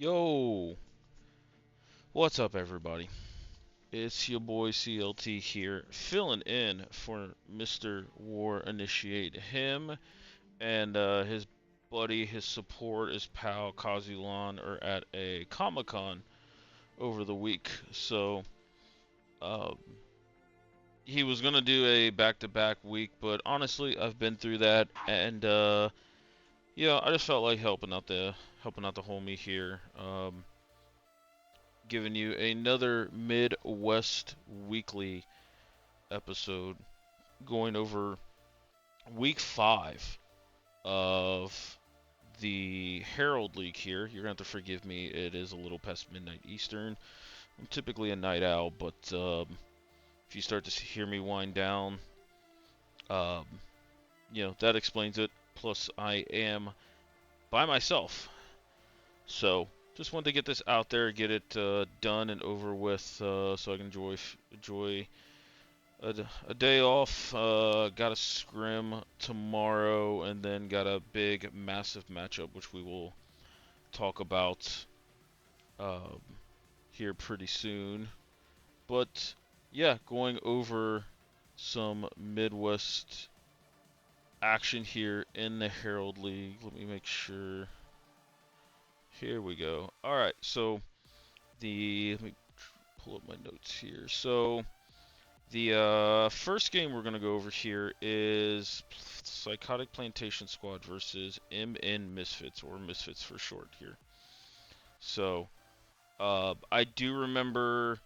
Yo, what's up, everybody? It's your boy CLT here, filling in for Mr. War Initiate. Him and his buddy, his support, his pal Kazulan are at a Comic Con over the week. So, uh, he was gonna do a back-to-back week, but honestly, I've been through that, and yeah, I just felt like helping out the homie here. Giving you another Midwest Weekly episode going over week 5 of the Herald League here. You're going to have to forgive me, it is a little past midnight Eastern. I'm typically a night owl, but if you start to hear me wind down, um, that explains it. Plus, I am by myself. So, just wanted to get this out there, get it done and over with so I can enjoy a day off. Got a scrim tomorrow, and then got a big, massive matchup, which we will talk about um, here pretty soon. But yeah, going over some Midwest action here in the Herald League. Let me make sure. Here we go. All right, so let me pull up my notes here. So the first game we're going to go over here is Psychotic Plantation Squad versus MN Misfits, or Misfits for short here. So, I do remember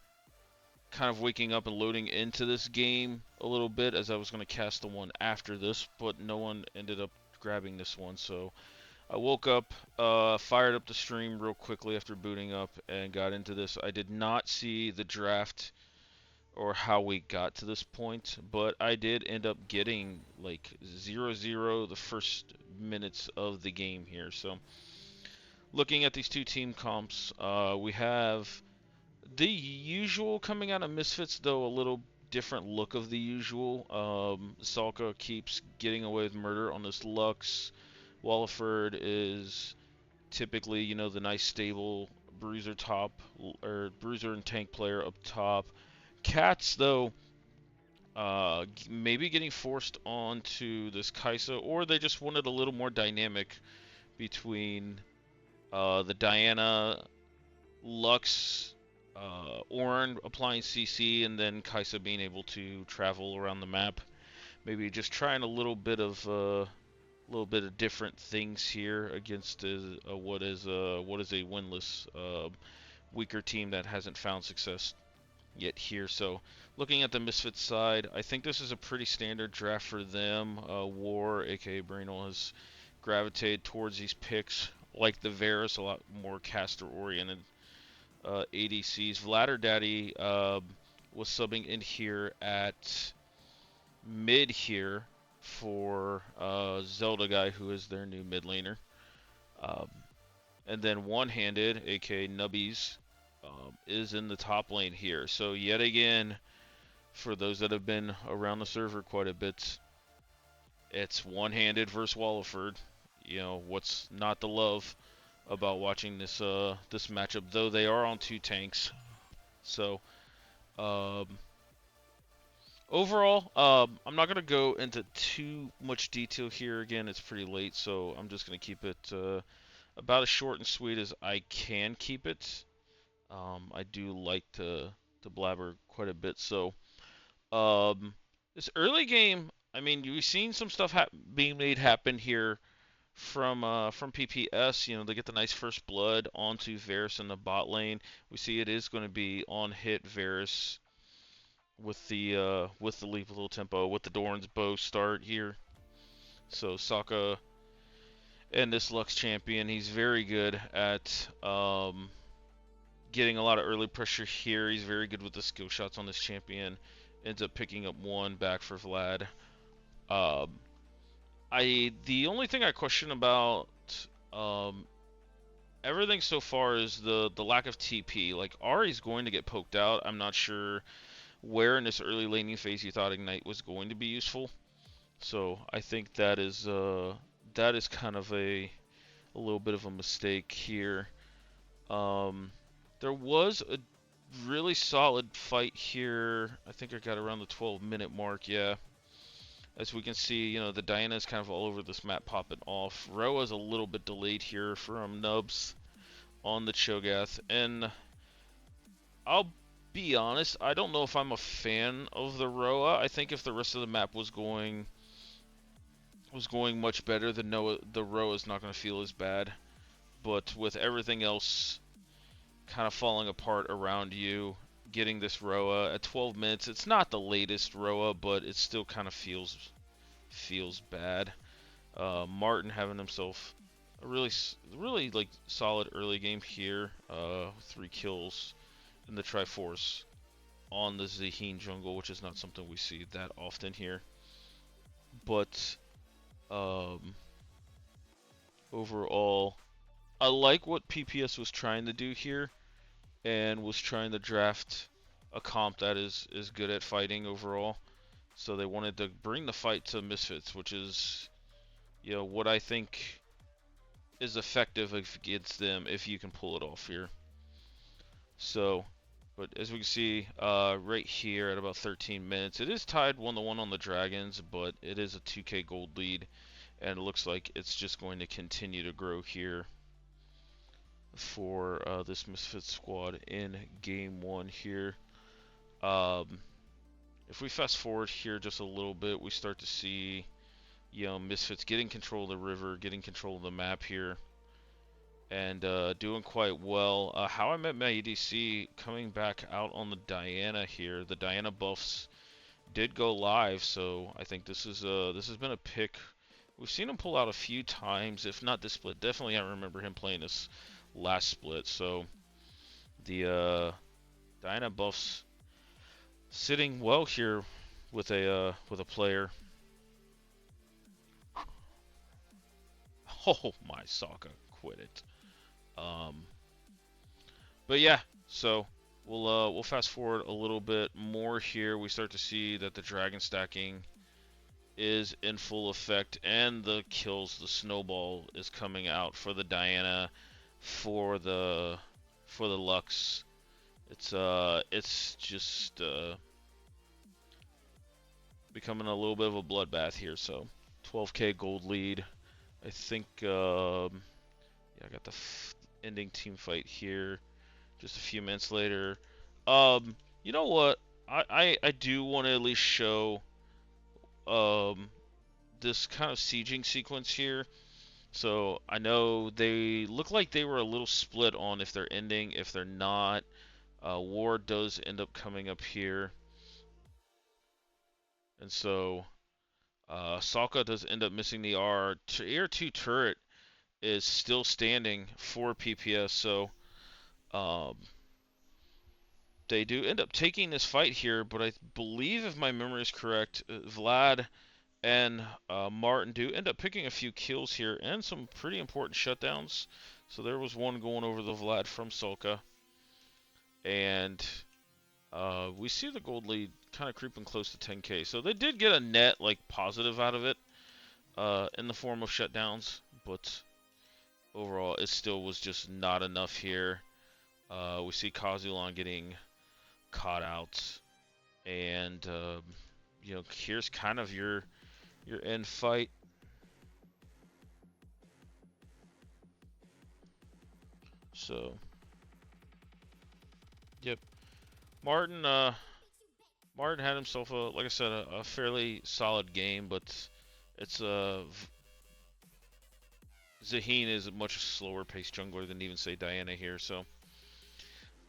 kind of waking up and loading into this game a little bit as I was going to cast the one after this, but no one ended up grabbing this one. So, I woke up, fired up the stream real quickly after booting up, and got into this. I did not see the draft or how we got to this point, but I did end up getting like 0-0 the first minutes of the game here. So, looking at these two team comps, we have the usual coming out of Misfits, though a little different look of the usual. Salka keeps getting away with murder on this Lux. Walliford is typically, the nice stable bruiser top, or bruiser and tank player up top. Cats, though, maybe getting forced onto this Kaisa, or they just wanted a little more dynamic between the Diana, Lux, Ornn applying CC, and then Kaisa being able to travel around the map. Maybe just trying a little bit of different things here against what is a winless, weaker team that hasn't found success yet here. So, looking at the Misfits side, I think this is a pretty standard draft for them. War, aka Brainol, has gravitated towards these picks like the Varus, a lot more caster-oriented ADCs. Vladder Daddy was subbing in here at mid here for Zelda guy, who is their new mid laner. Um, and then one-handed, aka Nubbies, is in the top lane here. So yet again, for those that have been around the server quite a bit, it's one-handed versus Walliford. What's not to love about watching this matchup? Though they are on two tanks, so um, overall, I'm not gonna go into too much detail here. Again, it's pretty late, so I'm just gonna keep it about as short and sweet as I can keep it. I do like to blabber quite a bit, so this early game, I mean, we've seen some stuff being made happen here from PPS. They get the nice first blood onto Varus in the bot lane. We see it is going to be on hit Varus with the lethal tempo, with the Doran's bow start here. So Sokka and this Lux champion, he's very good at getting a lot of early pressure here. He's very good with the skill shots on this champion. Ends up picking up one back for Vlad. Um, the only thing I question about um, everything so far is the lack of TP. Like, Ari's going to get poked out. I'm not sure where in this early laning phase you thought Ignite was going to be useful. So I think that is kind of a little bit of a mistake here. Um, there was a really solid fight here. I think I got around the 12-minute mark. Yeah. As we can see, the Diana's kind of all over this map popping off. Roa's a little bit delayed here from Nubs on the Cho'Gath, and I'll be honest, I don't know if I'm a fan of the Roa. I think if the rest of the map was going much better, the Roa is not going to feel as bad. But with everything else kind of falling apart around you, getting this Roa at 12 minutes, it's not the latest Roa, but it still kind of feels bad. Martin having himself a really like solid early game here. 3 kills in the Triforce on the Zaheen jungle, which is not something we see that often here. But um, overall, I like what PPS was trying to do here, and was trying to draft a comp that is good at fighting overall. So they wanted to bring the fight to Misfits, which is what I think is effective against them if you can pull it off here. So, but as we can see right here at about 13 minutes, it is tied 1-1 on the Dragons, but it is a 2k gold lead, and it looks like it's just going to continue to grow here for this Misfits squad in game 1 here. Um, if we fast forward here just a little bit, we start to see Misfits getting control of the river, getting control of the map here, and doing quite well. How I Met My EDC coming back out on the Diana here. The Diana buffs did go live, so I think this has been a pick. We've seen him pull out a few times, if not this split. Definitely, I remember him playing this last split. So the Diana buffs sitting well here with a player. Oh my, Sokka, quit it. Um, but yeah, so we'll fast forward a little bit more here. We start to see that the dragon stacking is in full effect, and the kills, the snowball is coming out for the Diana, for the Lux. It's just becoming a little bit of a bloodbath here. So 12k gold lead. I think yeah, I got the ending team fight here. Just a few minutes later. You know what? I do want to at least show um this kind of sieging sequence here. So I know they look like they were a little split on if they're ending, if they're not. War does end up coming up here, and so Salka does end up missing the R. Tier 2 turret is still standing for PPS, so um, they do end up taking this fight here, but I believe, if my memory is correct, Vlad and Martin do end up picking a few kills here and some pretty important shutdowns. So there was one going over the Vlad from Solka, and we see the gold lead kind of creeping close to 10k. So they did get a net like positive out of it in the form of shutdowns, but overall it still was just not enough here. We see Kazulon getting caught out, and here's kind of your end fight. So, yep, Martin. Martin had himself like I said, a fairly solid game, but it's Zaheen is a much slower paced jungler than even say Diana here, so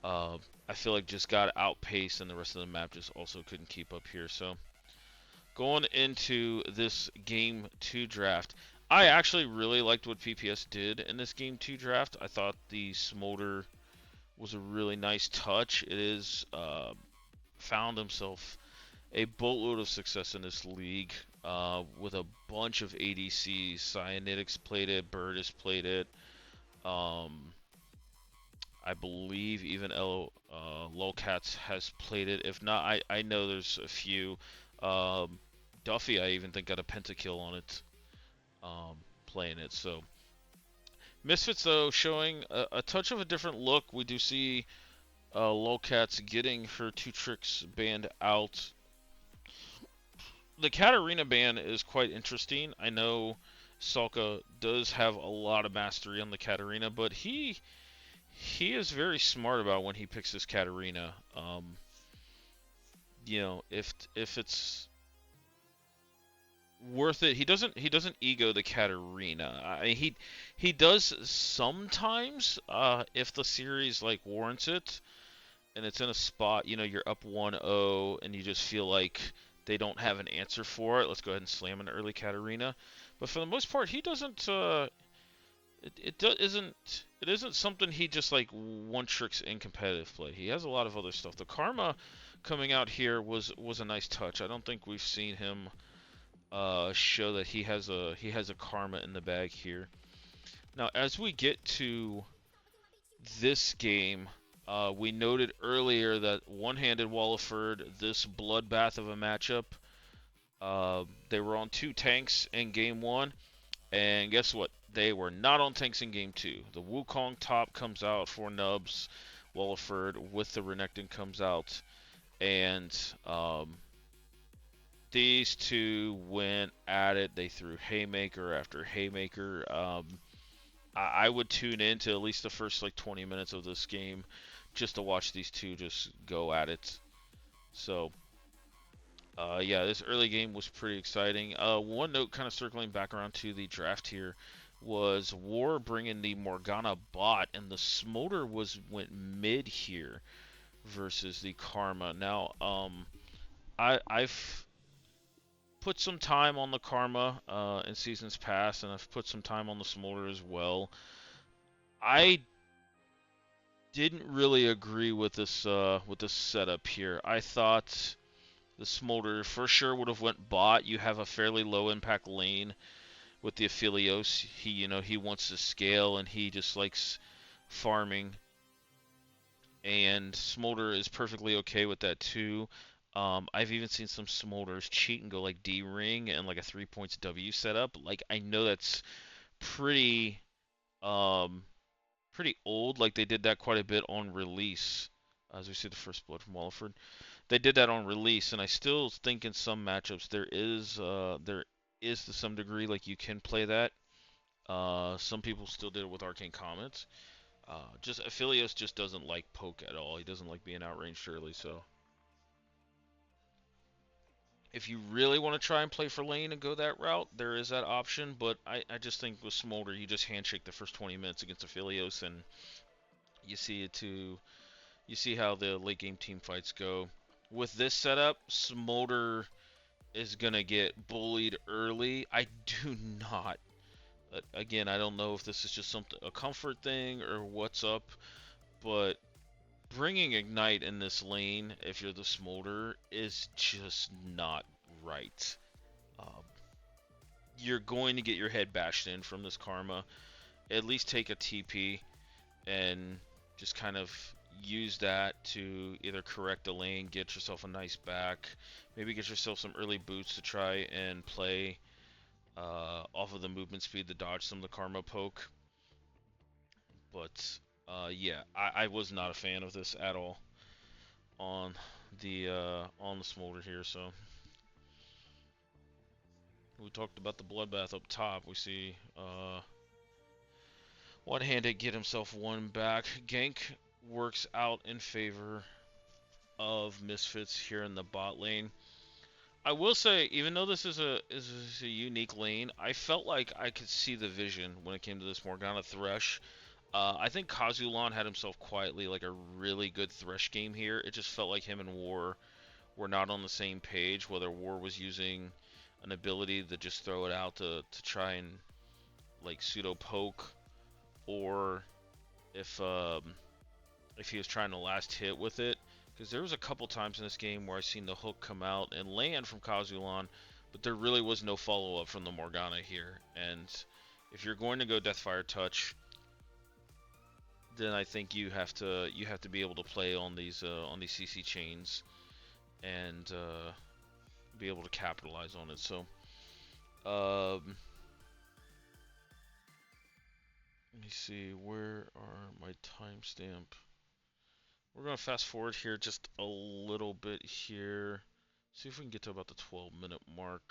uh, I feel like just got outpaced, and the rest of the map just also couldn't keep up here. So going into this game 2 draft, I actually really liked what PPS did in this game 2 draft. I thought the Smolder was a really nice touch. It is found himself a boatload of success in this league with a bunch of ADCs. Cyanidex played it, Birdis played it. Um, I believe even Lolcats has played it. If not, I know there's a few. Um, Duffy, I even think, got a pentakill on it, playing it. So Misfits, though, showing a touch of a different look. We do see Lolcats getting her two tricks banned out. The Katarina ban is quite interesting. I know Salka does have a lot of mastery on the Katarina, but he is very smart about when he picks his Katarina. If it's worth it, he doesn't ego the Katarina. He does sometimes if the series like warrants it, and it's in a spot, you're up 1-0 and you just feel like they don't have an answer for it. Let's go ahead and slam an early Katarina. But for the most part, he doesn't. It isn't something he just like one tricks in competitive play. He has a lot of other stuff. The Karma coming out here was a nice touch. I don't think we've seen him show that he has a Karma in the bag here. Now, as we get to this game, we noted earlier that one-handed Walliford, this bloodbath of a matchup, they were on two tanks in game one, and guess what? They were not on tanks in game two. The Wukong top comes out for Nubs, Walliford with the Renekton comes out, and these two went at it. They threw haymaker after haymaker. I would tune in to at least the first like 20 minutes of this game just to watch these two just go at it. So, yeah, this early game was pretty exciting. One note, kind of circling back around to the draft here, was War bringing the Morgana bot, and the Smolder went mid here versus the Karma. Now, I've put some time on the Karma in seasons past, and I've put some time on the Smolder as well. I didn't really agree with this setup here. I thought the Smolder for sure would have went bot. You have a fairly low impact lane with the Aphelios. He wants to scale and he just likes farming. And Smolder is perfectly okay with that too. I've even seen some Smolders cheat and go like D ring and like a 3 points W setup. Like I know that's pretty um pretty old. Like they did that quite a bit on release. As we see the first blood from Walliford, they did that on release, and I still think in some matchups there is to some degree like you can play that. Some people still did it with Arcane Comets. Just Aphelios just doesn't like poke at all. He doesn't like being outranged early. So if you really want to try and play for lane and go that route, there is that option. But I just think with Smolder, you just handshake the first 20 minutes against Aphelios, and you see it too. You see how the late game team fights go. With this setup, Smolder is gonna get bullied early. I do not. Again, I don't know if this is just something a comfort thing or what's up, but bringing Ignite in this lane, if you're the Smolder, is just not right. Um, you're going to get your head bashed in from this Karma. At least take a TP and just kind of use that to either correct the lane, get yourself a nice back, maybe get yourself some early boots to try and play off of the movement speed to dodge some of the Karma poke. But yeah, I was not a fan of this at all on the Smolder here. So we talked about the bloodbath up top. We see one-handed get himself one back. Gank works out in favor of Misfits here in the bot lane. I will say, even though this is a unique lane, I felt like I could see the vision when it came to this Morgana Thresh. I think Kazulan had himself quietly like a really good Thresh game here. It just felt like him and War were not on the same page. Whether War was using an ability to just throw it out to try and like pseudo poke, or if if he was trying to last hit with it. Because there was a couple times in this game where I seen the hook come out and land from Kazulan, but there really was no follow-up from the Morgana here. And if you're going to go Deathfire Touch, then I think you have to be able to play on these CC chains and be able to capitalize on it. So me see, where are my timestamp? We're going to fast forward here just a little bit here. See if we can get to about the 12-minute mark.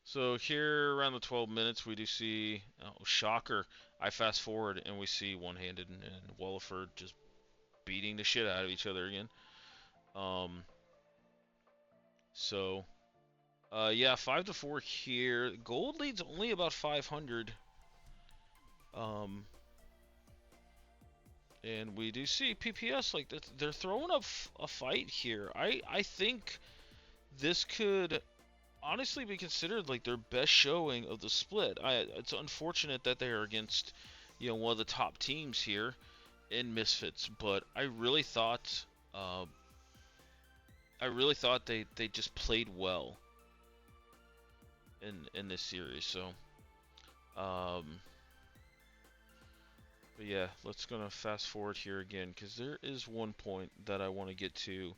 So here around the 12 minutes, we do see, oh, shocker, I fast forward and we see One-Handed and Walliford just beating the shit out of each other again. So, yeah, 5-4 here. Gold lead's only about 500. And we do see PPS, like, they're throwing up a fight here. I think this could honestly be considered like their best showing of the split. It's unfortunate that they are against, one of the top teams here in Misfits, but I really thought they just played well in this series. So, but yeah, let's gonna fast forward here again because there is one point that I want to get to,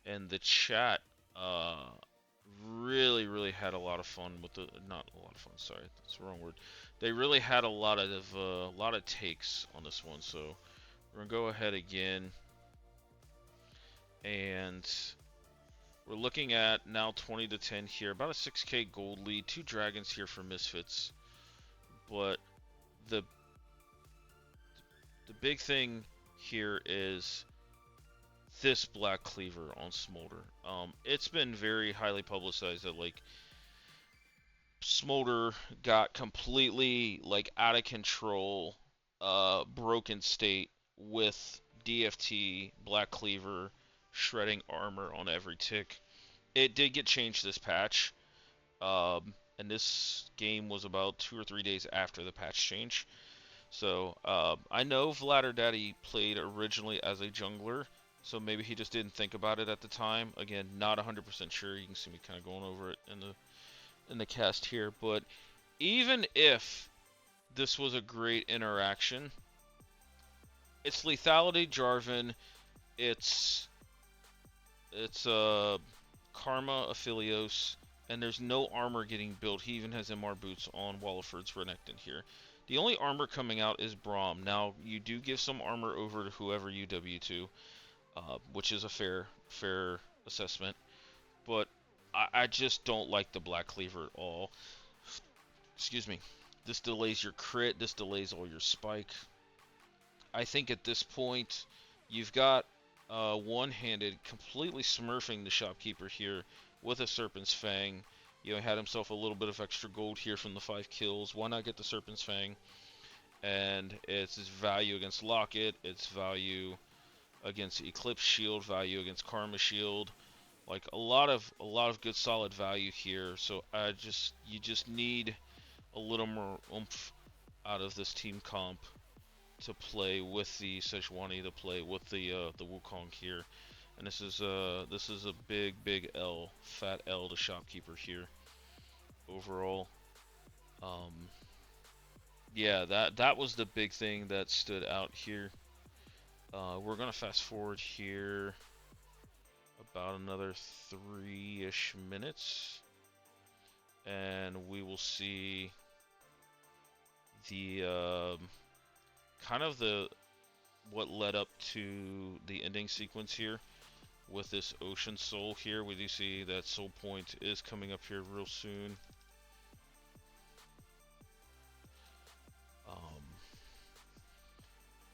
and the chat really had a lot of fun with the, not a lot of fun, sorry, that's the wrong word. They really had a lot of takes on this one, so we're gonna go ahead again, and we're looking at now 20-10 here, about a 6K gold lead, 2 dragons here for Misfits, but the big thing here is this Black Cleaver on Smolder. It's been very highly publicized that, like, Smolder got completely, like, out of control, broken state with DFT, Black Cleaver, shredding armor on every tick. It did get changed this patch, and this game was about 2 or 3 days after the patch change. So, I know Vladder Daddy played originally as a jungler, so maybe he just didn't think about it at the time. Again, not 100% sure. You can see me kind of going over it in the cast here, but even if this was a great interaction, it's lethality Jarvan, it's Karma Aphelios, and there's no armor getting built. He even has MR boots on Walliford's Renekton here. The only armor coming out is Braum. Now, you do give some armor over to whoever you W2, which is a fair assessment, but I just don't like the Black Cleaver at all. Excuse me. This delays your crit, this delays all your spike. I think at this point, you've got One-Handed completely smurfing the shopkeeper here with a Serpent's Fang. Had himself a little bit of extra gold here from the 5 kills. Why not get the Serpent's Fang? And it's his value against Locket, its value against Eclipse Shield, value against Karma Shield. Like, a lot of good solid value here. So you just need a little more oomph out of this team comp to play with the Sejuani, to play with the Wukong here, and this is a big L, fat L to shopkeeper here. Overall, yeah, that was the big thing that stood out here. We're gonna fast forward here about another 3-ish minutes, and we will see the kind of what led up to the ending sequence here with this Ocean Soul here. We do see that Soul Point is coming up here real soon.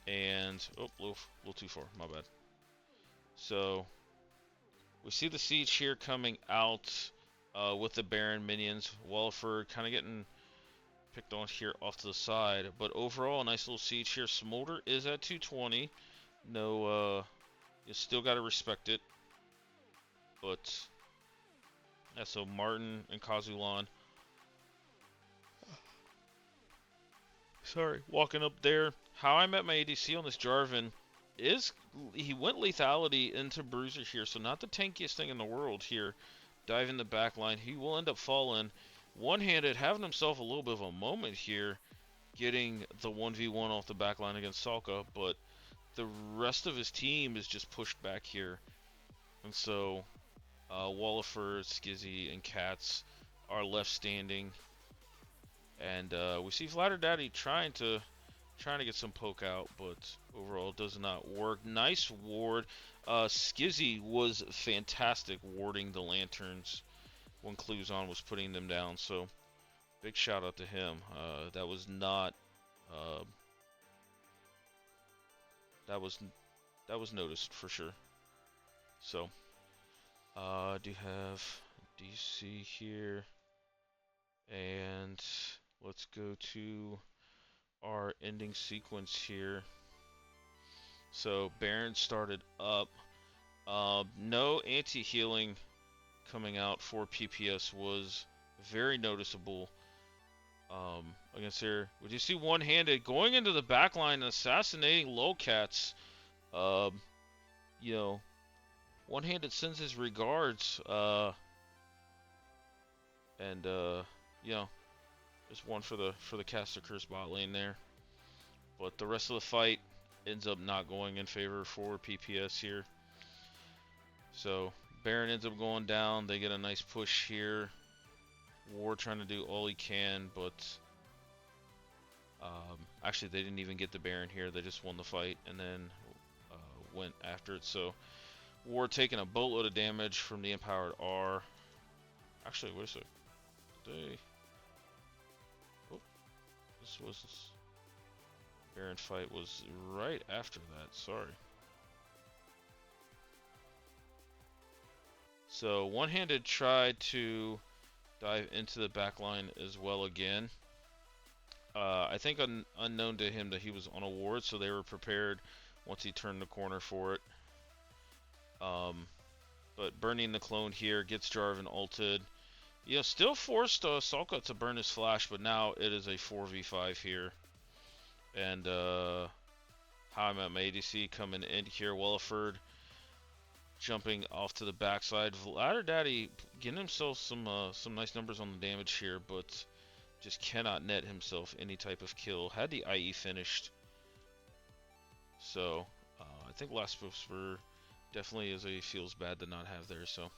And oh, a little too far, my bad. So we see the siege here coming out with the Baron minions. Walliford kind of getting picked on here off to the side, but overall a nice little siege here. Smolder is at 220. No, you still got to respect it. But yeah, so Martin and Kazulan, sorry, walking up there. How I met my ADC on this Jarvan is he went lethality into Bruiser here, so not the tankiest thing in the world here. Diving the back line, he will end up falling. One-Handed, having himself a little bit of a moment here, getting the 1v1 off the back line against Salka, but the rest of his team is just pushed back here. And so Walliford, Skizzy, and Cats are left standing And we see Flatter Daddy trying to get some poke out, but overall it does not work. Nice ward. Skizzy was fantastic warding the lanterns when Cluzon was putting them down. So big shout out to him. That was not uh, that was noticed for sure. So I do have DC here, and let's go to our ending sequence here. So Baron started up. No anti-healing coming out for PPS was very noticeable against here. Would you see one-handed going into the backline and assassinating Lowcats? Um, you know, one-handed sends his regards. And you know, just one for the caster curse bot lane there. But the rest of the fight ends up not going in favor for PPS here. So Baron ends up going down. They get a nice push here. War trying to do all he can, but actually they didn't even get the Baron here. They just won the fight and then went after it. So War taking a boatload of damage from the Empowered R. Actually, wait a sec. Oh, this was Baron fight was right after that. Sorry. So one-handed tried to dive into the backline as well again. I think unknown to him that he was on a ward, so they were prepared once he turned the corner for it. But burning the clone here gets Jarvan ulted. You know, still forced Salka to burn his flash, but now it is a 4v5 here. And how I'm at my ADC coming in here. Welliford jumping off to the backside. Ladder Daddy getting himself some nice numbers on the damage here, but just cannot net himself any type of kill. Had the IE finished. So I think last were definitely feels bad to not have there. So,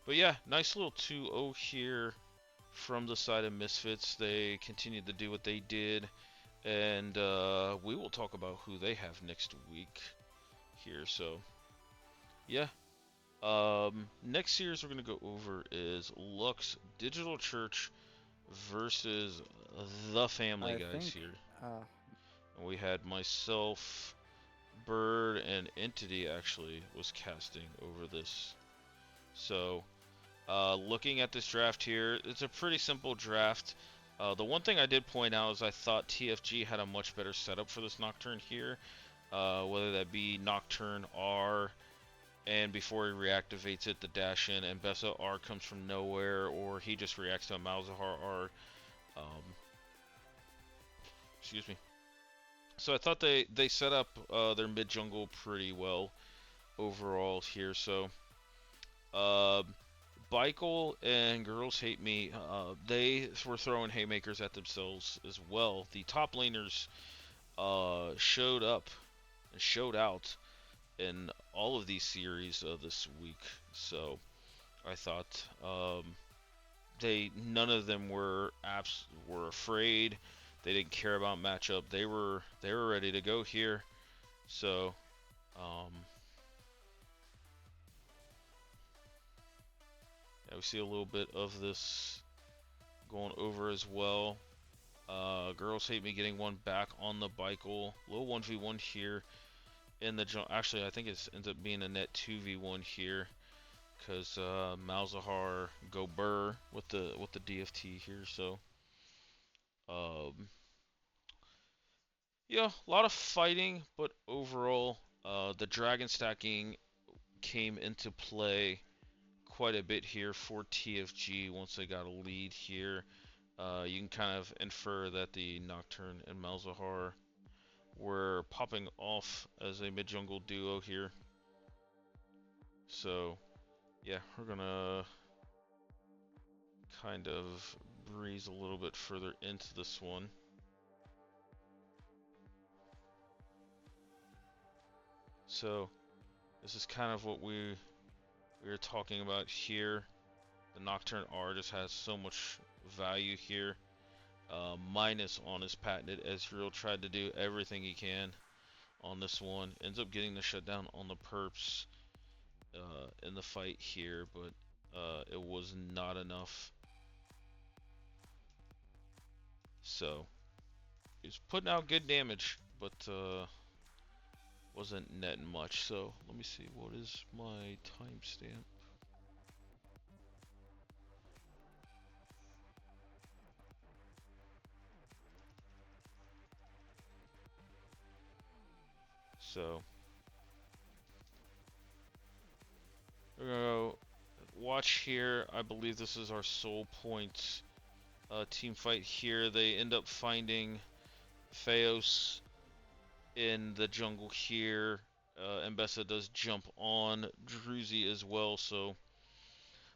but yeah, nice little 2-0 here from the side of Misfits. They continued to do what they did, and we will talk about who they have next week here. So yeah, next series we're gonna go over is Lux Digital Church versus the Family Guys here. And we had myself, Bird, and Entity actually was casting over this. So looking at this draft here, it's a pretty simple draft. The one thing I did point out is I thought TFG had a much better setup for this Nocturne here, whether that be Nocturne R, and before he reactivates it, the dash in, and Bessa R comes from nowhere, or he just reacts to a Malzahar R. Excuse me. So I thought they set up their mid jungle pretty well overall here. So Baikel and Girls Hate Me, they were throwing haymakers at themselves as well. The top laners showed up and showed out in all of these series this week. So I thought none of them were afraid. They didn't care about matchup. They were ready to go here. So yeah, we see a little bit of this going over as well. Girls Hate Me getting one back on the Baikel. Little 1v1 here in the jump. Actually, I think it ends up being a net 2v1 here, because Malzahar go burr with the DFT here. So yeah, a lot of fighting, but overall the dragon stacking came into play quite a bit here for TFG once they got a lead here. You can kind of infer that the Nocturne and Malzahar were popping off as a mid-jungle duo here. So yeah, we're gonna kind of breeze a little bit further into this one. So this is kind of what we were talking about here. The Nocturne R just has so much value here. minus on his patented, as Herald tried to do everything he can on this one. Ends up getting the shutdown on the perps in the fight here, but it was not enough. So he's putting out good damage, but wasn't netting much. So let me see, what is my timestamp? So we're gonna go watch here. I believe this is our soul point team fight here. They end up finding Theos in the jungle here. Mbessa does jump on Druzy as well, so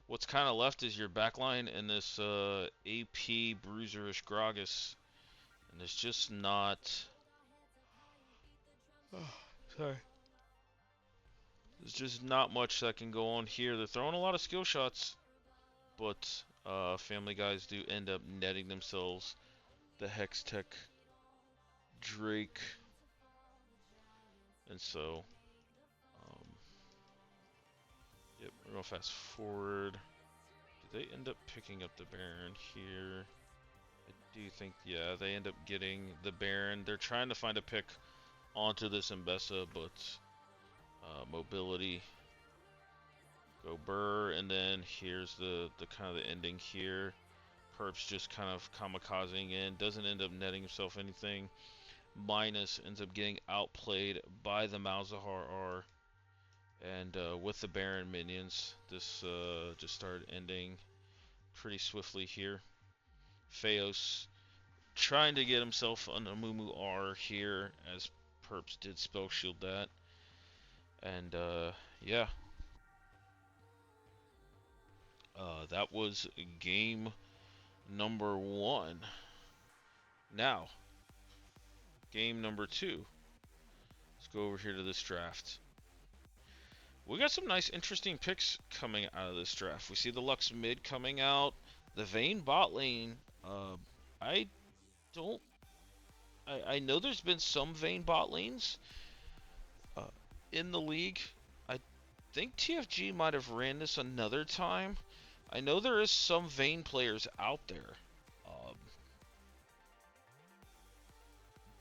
what's kind of left is your backline and this AP Bruiserish Gragas, and it's just not. Oh, sorry. There's just not much that can go on here. They're throwing a lot of skill shots, but Family Guys do end up netting themselves the Hextech Drake, and so yep, we're gonna fast forward. Do they end up picking up the Baron here? I do think, yeah, they end up getting the Baron. They're trying to find a pick onto this Mbessa, but mobility, go Burr, and then here's the kind of the ending here. Perps just kind of kamikazing in, doesn't end up netting himself anything. Minus ends up getting outplayed by the Malzahar R. And with the Baron minions, this just started ending pretty swiftly here. Theos trying to get himself an Amumu R here, as Perps did spell shield that. And yeah, that was game number 1. Now, game number 2. Let's go over here to this draft. We got some nice, interesting picks coming out of this draft. We see the Lux mid coming out, the Vayne bot lane. I don't. I know there's been some Vayne bot lanes in the league. I think TFG might have ran this another time. I know there is some Vayne players out there,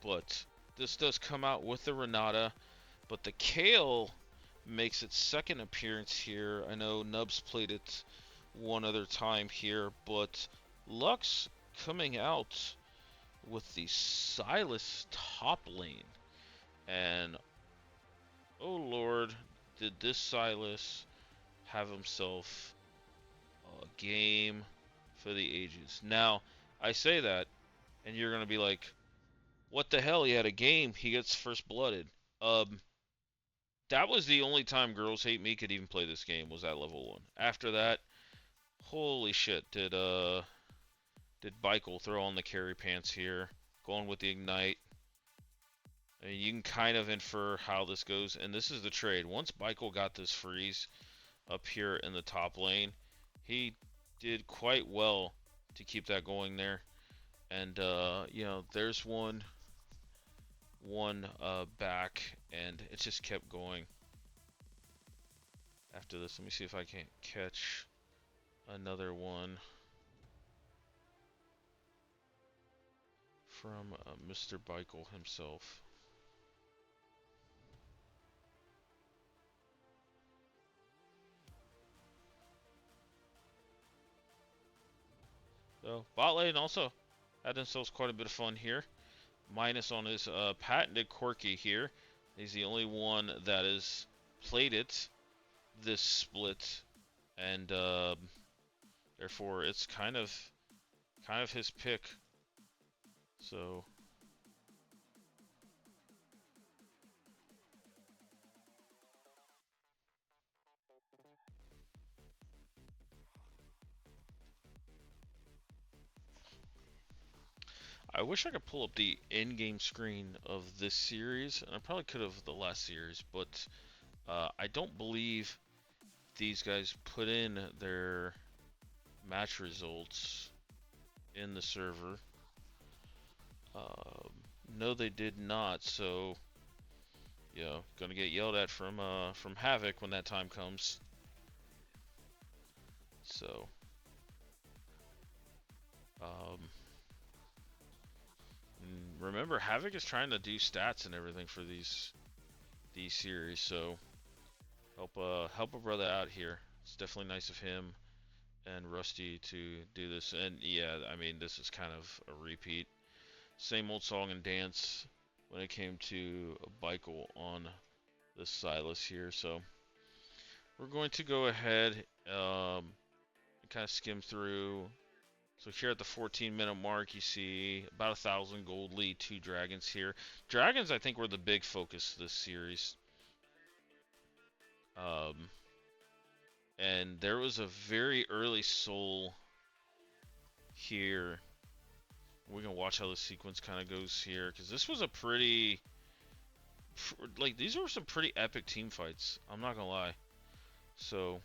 but this does come out with the Renata. But the Kale makes its second appearance here. I know Nubs played it one other time here, but Lux coming out with the Sylas top lane. And oh lord, did this Sylas have himself a game for the ages. Now, I say that, and you're going to be like, what the hell, he had a game, he gets first blooded. That was the only time Girls Hate Me could even play this game, was at level 1. After that, holy shit, did Baikel throw on the carry pants here, going with the Ignite. I mean, you can kind of infer how this goes, and this is the trade. Once Baikel got this freeze up here in the top lane, he did quite well to keep that going there. And you know, there's one back, and it just kept going. After this, let me see if I can't catch another one from Mr. Baikel himself. So, bot lane also had themselves quite a bit of fun here. Minus on his patented Corki here. He's the only one that has played it this split, and therefore it's kind of his pick. So I wish I could pull up the in-game screen of this series, and I probably could have the last series, but I don't believe these guys put in their match results in the server. No, they did not. So, yeah, gonna get yelled at from Havoc when that time comes. So, um, remember Havoc is trying to do stats and everything for these series. So help a brother out here. It's definitely nice of him and Rusty to do this. And yeah, I mean this is kind of a repeat. Same old song and dance when it came to Michael on the Silas here. So we're going to go ahead and kind of skim through. So here at the 14-minute mark, you see about 1,000 gold lead, 2 dragons here. Dragons, I think, were the big focus this series. Um, and there was a very early soul here. We're gonna watch how the sequence kind of goes here, because this was a pretty, like, these were some pretty epic team fights. I'm not gonna lie. So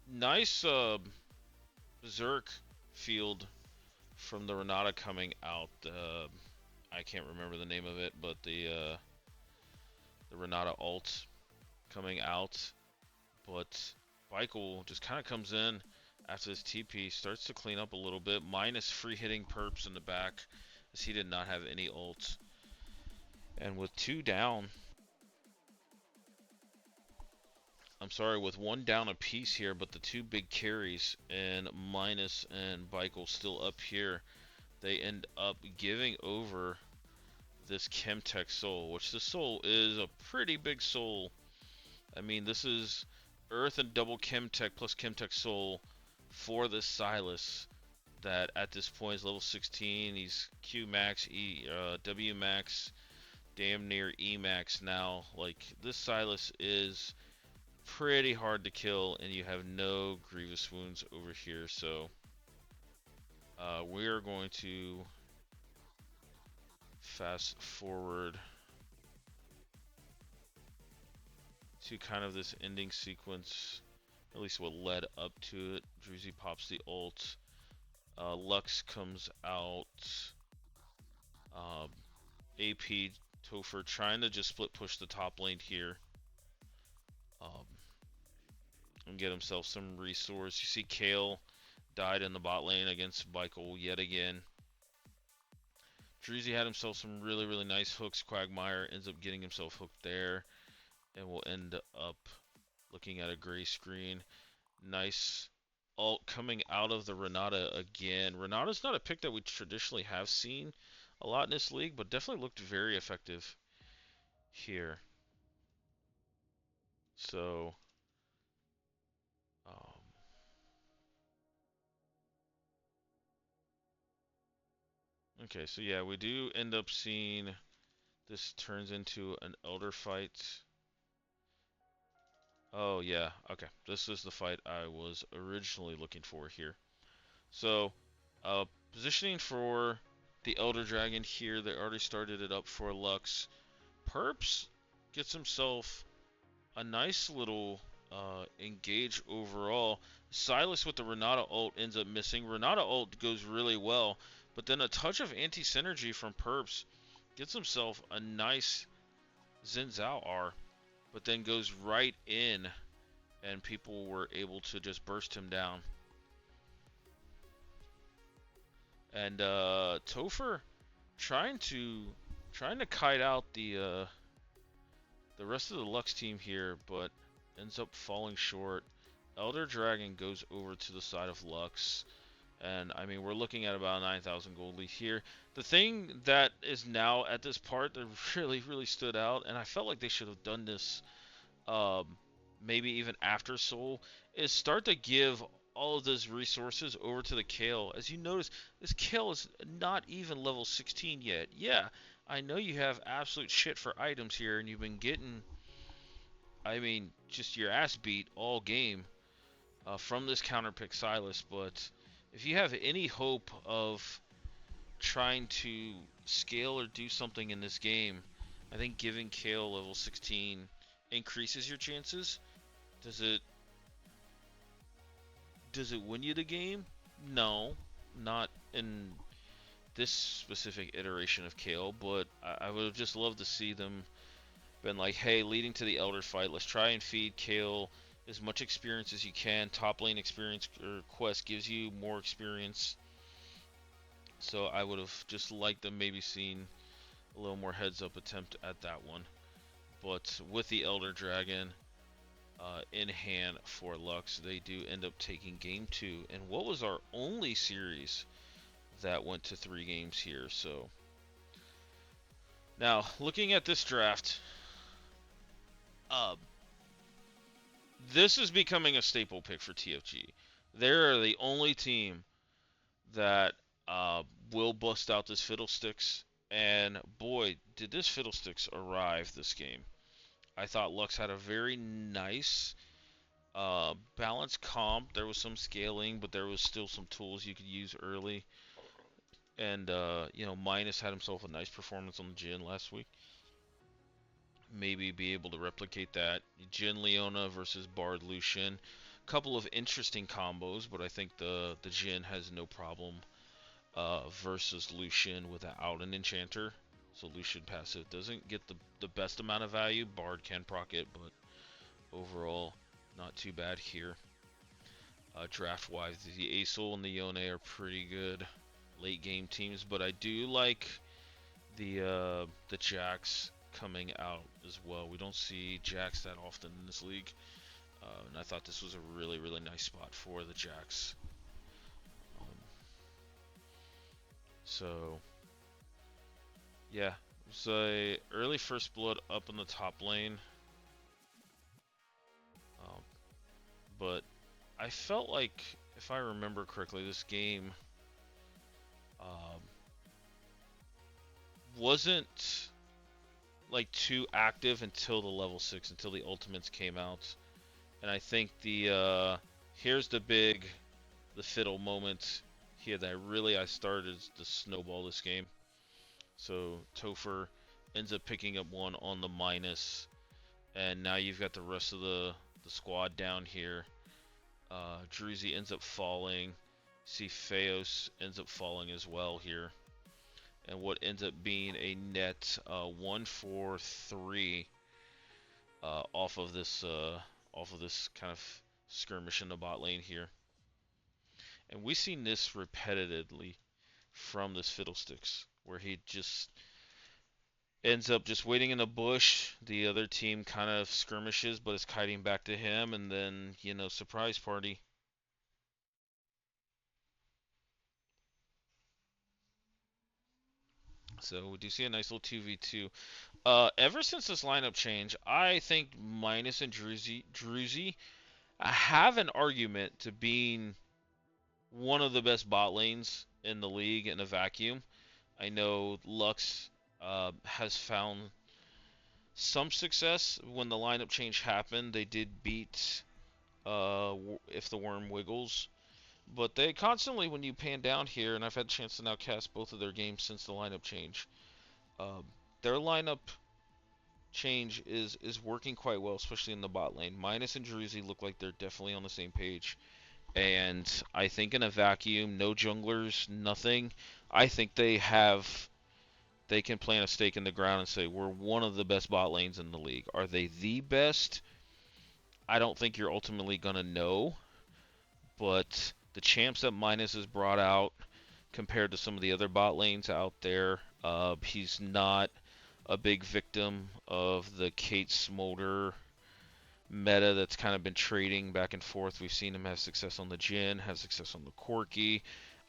nice berserk field from the Renata coming out. I can't remember the name of it, but the Renata ult coming out. But Michael just kind of comes in after this TP, starts to clean up a little bit, minus free hitting perps in the back, as he did not have any ults. And with 2 down, I'm sorry, with 1 down apiece here, but the 2 big carries, and Minus and Michael still up here, they end up giving over this Chemtech soul, which the soul is a pretty big soul. I mean, this is Earth and double Chemtech plus Chemtech soul for this Silas that at this point is level 16. He's Q max, W max, damn near E max now. Like, this Silas is pretty hard to kill, and you have no grievous wounds over here. So we are going to fast forward to kind of this ending sequence, at least what led up to it. Druzy pops the ult. Lux comes out. AP Topher trying to just split push the top lane here. And get himself some resource. You see Kale died in the bot lane against Michael yet again. Druzy had himself some really, really nice hooks. Quagmire ends up getting himself hooked there. And will end up looking at a gray screen. Nice ult coming out of the Renata again. Renata's not a pick that we traditionally have seen a lot in this league, but definitely looked very effective here. So, um, okay, so yeah, we do end up seeing this turns into an elder fight. Oh yeah, okay. This is the fight I was originally looking for here. So, positioning for the Elder Dragon here. They already started it up for Lux. Perps gets himself a nice little engage overall. Silas with the Renata ult ends up missing. Renata ult goes really well, but then a touch of anti-synergy from Perps gets himself a nice Xin Zhao R, but then goes right in, and people were able to just burst him down. And Topher trying to kite out the rest of the Lux team here, but ends up falling short. Elder Dragon goes over to the side of Lux, and I mean we're looking at about 9,000 gold lead here. The thing that is now at this part that really stood out, and I felt like they should have done this maybe even after Soul, is start to give all of those resources over to the Kale. As you notice, this Kale is not even level 16 yet. Yeah, I know you have absolute shit for items here, and you've been getting, I mean, just your ass beat all game from this counter pick Silas, but if you have any hope of trying to scale or do something in this game, I think giving Kale level 16 increases your chances. Does it win you the game? No, not in this specific iteration of Kale, but I would have just loved to see them been like, hey, leading to the Elder fight, let's try and feed Kale as much experience as you can. Top lane experience or quest gives you more experience. So I would have just liked them maybe seen a little more heads up attempt at that one. But with the Elder Dragon in hand for Lux, they do end up taking game 2. And what was our only series that went to 3 games here? So now looking at this draft, uh, this is becoming a staple pick for TFG. They're the only team that will bust out this Fiddlesticks. And boy, did this Fiddlesticks arrive this game. I thought Lux had a very nice balanced comp. There was some scaling, but there was still some tools you could use early. And, Minus had himself a nice performance on the Jhin last week. Maybe be able to replicate that. Jhin Leona versus Bard Lucian. Couple of interesting combos, but I think the Jhin has no problem versus Lucian without an enchanter. So Lucian passive doesn't get the best amount of value. Bard can proc it, but overall not too bad here. Draft wise, the Aesol and the Yone are pretty good late game teams, but I do like the Jax coming out as well. We don't see Jax that often in this league, and I thought this was a really nice spot for the Jax. Um, so yeah, it was a early first blood up in the top lane, um, but I felt like, if I remember correctly, this game um, wasn't like too active until the level 6, until the ultimates came out. And I think here's the fiddle moment here that I started to snowball this game. So Topher ends up picking up one on the minus, and now you've got the rest of the squad down here. Druzy ends up falling. See Feos ends up falling as well here. And what ends up being a net 1-4-3 off of this kind of skirmish in the bot lane here. And we've seen this repetitively from this Fiddlesticks, where he just ends up just waiting in a bush. The other team kind of skirmishes, but it's kiting back to him, and then, surprise party. So we do see a nice little 2v2. Ever since this lineup change, I think Minus and Druzy have an argument to being one of the best bot lanes in the league in a vacuum. I know Lux has found some success when the lineup change happened. They did beat If the Worm Wiggles, but they constantly, when you pan down here, and I've had a chance to now cast both of their games since the lineup change, uh, their lineup change is working quite well, especially in the bot lane. Minus and Druzy look like they're definitely on the same page. And I think in a vacuum, no junglers, nothing. I think they can plant a stake in the ground and say we're one of the best bot lanes in the league. Are they the best? I don't think you're ultimately gonna know, but the champs that Minus has brought out compared to some of the other bot lanes out there, he's not a big victim of the Kate Smolder meta that's kind of been trading back and forth. We've seen him have success on the Jhin, have success on the Corki.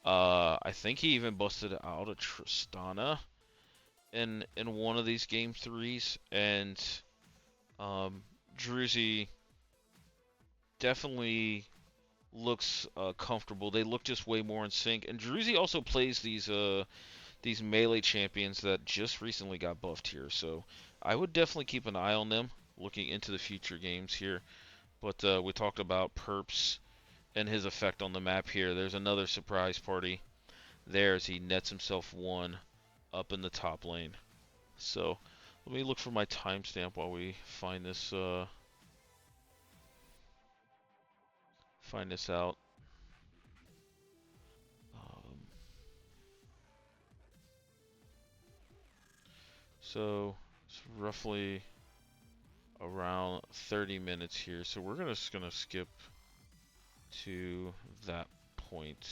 I think he even busted out a Tristana in one of these game threes, and Druzy definitely looks comfortable. They look just way more in sync, and Druzy also plays these melee champions that just recently got buffed here, so I would definitely keep an eye on them looking into the future games here. But we talked about Perps and his effect on the map here. There's another surprise party there as he nets himself one up in the top lane. So let me look for my timestamp while we find this out. Um, So it's roughly around 30 minutes here. So we're just gonna skip to that point.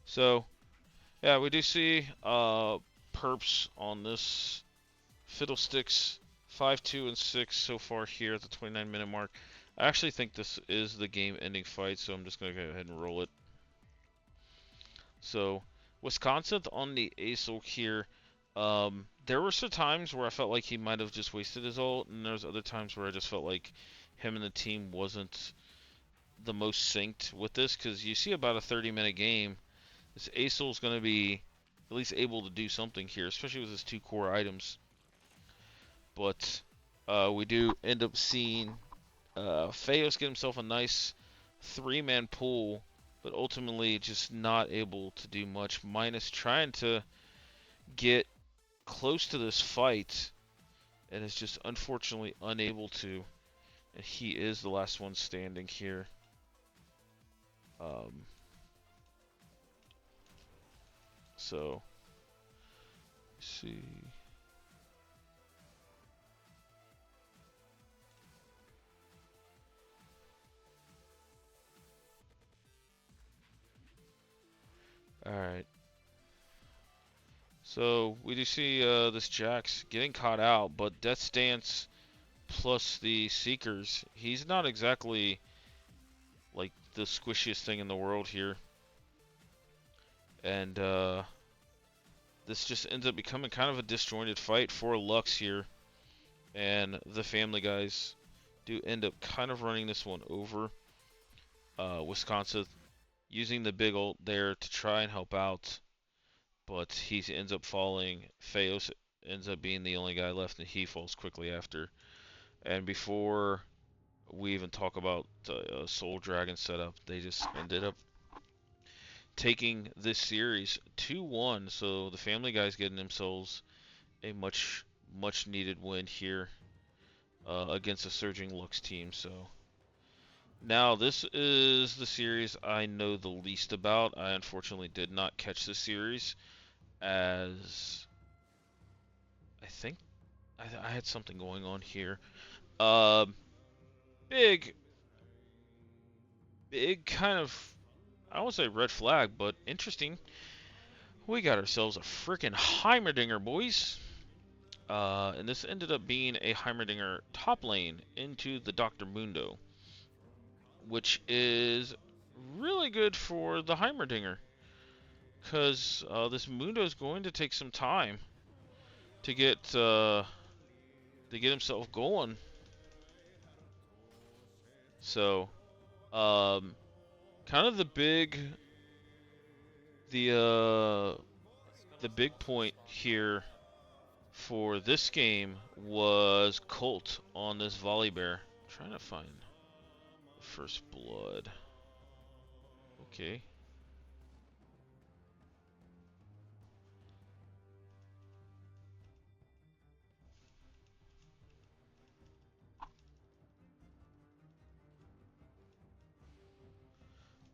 So yeah, we do see perps on this Fiddlesticks 5, 2, and 6 so far here at the 29-minute mark. I actually think this is the game-ending fight, so I'm just gonna go ahead and roll it. So Wisconsin on the ace ult here. There were some times where I felt like he might have just wasted his ult, and there's other times where I just felt like him and the team wasn't the most synced with this, because you see about a 30-minute game, this ace ult is going to be at least able to do something here, especially with his 2 core items. But we do end up seeing Feos get himself a nice 3-man pool, but ultimately just not able to do much. Minus trying to get close to this fight and is just unfortunately unable to. And he is the last one standing here. So, let's see. Alright. So, we do see this Jax getting caught out, but Death Dance plus the Seekers, he's not exactly like the squishiest thing in the world here. And this just ends up becoming kind of a disjointed fight for Lux here. And the family guys do end up kind of running this one over. Wisconsin using the big ult there to try and help out, but he ends up falling. Feos ends up being the only guy left, and he falls quickly after. And before we even talk about Soul Dragon setup, they just ended up taking this series 2-1. So the family guys getting themselves a much needed win here against a surging Lux team. So now this is the series I know the least about. I unfortunately did not catch the series, as I think I had something going on here. Big kind of, I won't say red flag, but interesting. We got ourselves a freaking Heimerdinger, boys. And this ended up being a Heimerdinger top lane into the Dr. Mundo, which is really good for the Heimerdinger, because this Mundo is going to take some time to get himself going. So, kind of the big point here for this game was Colt on this Volibear. Trying to find the first blood. Okay.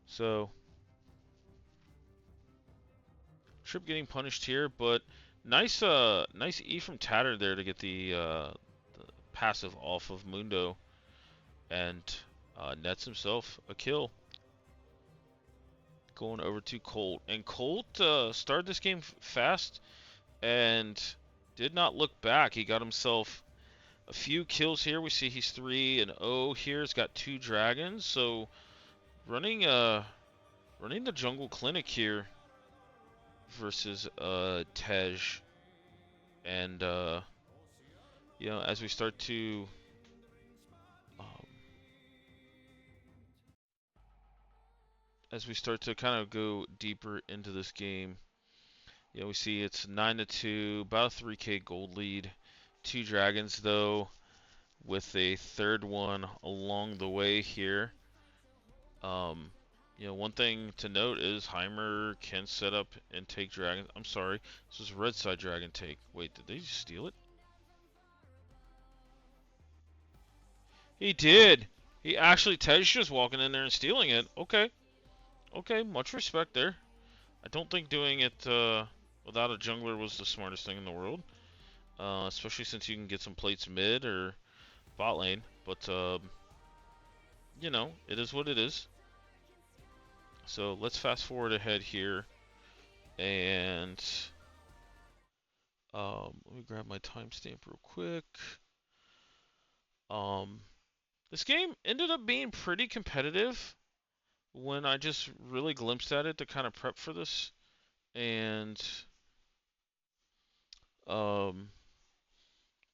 So, Trip getting punished here, but nice E from Tatter there to get the passive off of Mundo, and nets himself a kill. Going over to Colt, and Colt started this game fast and did not look back. He got himself a few kills here. We see he's 3-0 here. He's got 2 dragons, so running the jungle clinic here versus Tej. And you know, as we start to kind of go deeper into this game, you know, we see it's 9-2, about a 3k gold lead. 2 dragons though, with a third one along the way here. You know, one thing to note is Heimer can set up and take dragons. I'm sorry, this is red side dragon take. Wait, did they just steal it? He did. He actually, Ted's just walking in there and stealing it. Okay. Okay, much respect there. I don't think doing it without a jungler was the smartest thing in the world, especially since you can get some plates mid or bot lane. But you know, it is what it is. So let's fast forward ahead here, and let me grab my timestamp real quick. Um, this game ended up being pretty competitive when I just really glimpsed at it to kind of prep for this, and um,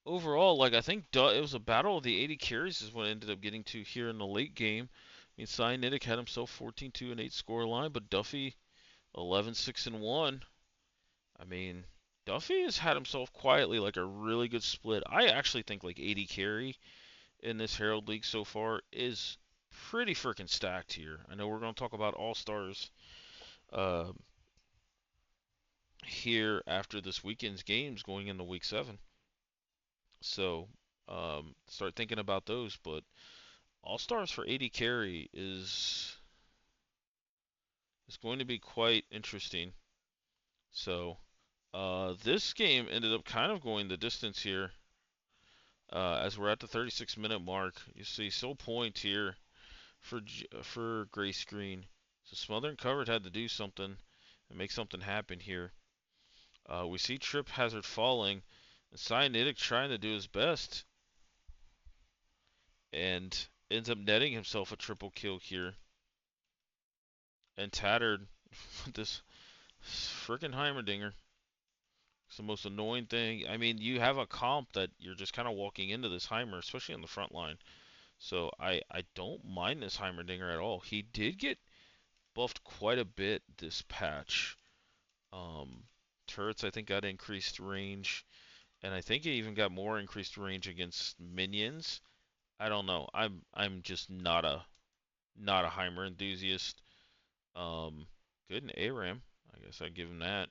overall, like I think it was a battle of the 80 carries is what it ended up getting to here in the late game. I mean, Cyanitic had himself 14-2 and 8 score line, but Duffy 11-6 and 1. I mean, Duffy has had himself quietly like a really good split. I actually think like 80 carry in this Herald League so far is pretty freaking stacked here. I know we're going to talk about All Stars uh, here after this weekend's games going into Week 7. So start thinking about those. But All Stars for 80 carry is going to be quite interesting. So this game ended up kind of going the distance here. As we're at the 36-minute mark, you see still point here for Gray Screen. So Smother and Covered had to do something and make something happen here. We see Trip Hazard falling, and Cyanitic trying to do his best, and ends up netting himself a triple kill here. And Tattered with this freaking Heimerdinger. It's the most annoying thing. I mean, you have a comp that you're just kind of walking into this Heimer, especially on the front line. So I don't mind this Heimerdinger at all. He did get buffed quite a bit this patch. Um, Turrets I think got increased range, and I think it even got more increased range against minions. I don't know. I'm just not a Heimer enthusiast. Good in ARAM. I guess I'd give him that.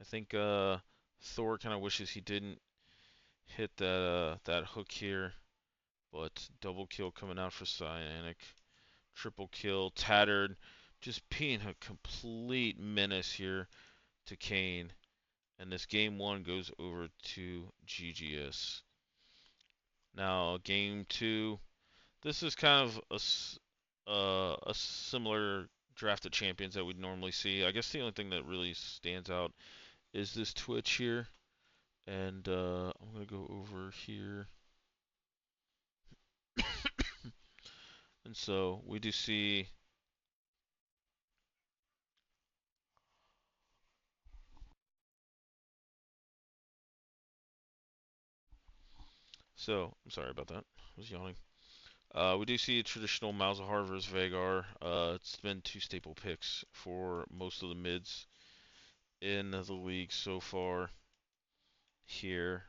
I think Thor kind of wishes he didn't hit that hook here, but double kill coming out for Cyanic. Triple kill, Tattered, just being a complete menace here to Kane. And this game one goes over to GGS. Now game two, this is kind of a similar draft of champions that we'd normally see. I guess the only thing that really stands out is this Twitch here. And I'm going to go over here. And so we do see. So, I'm sorry about that. I was yawning. We do see a traditional Malzahar versus Vagar. It's been two staple picks for most of the mids in the league so far here.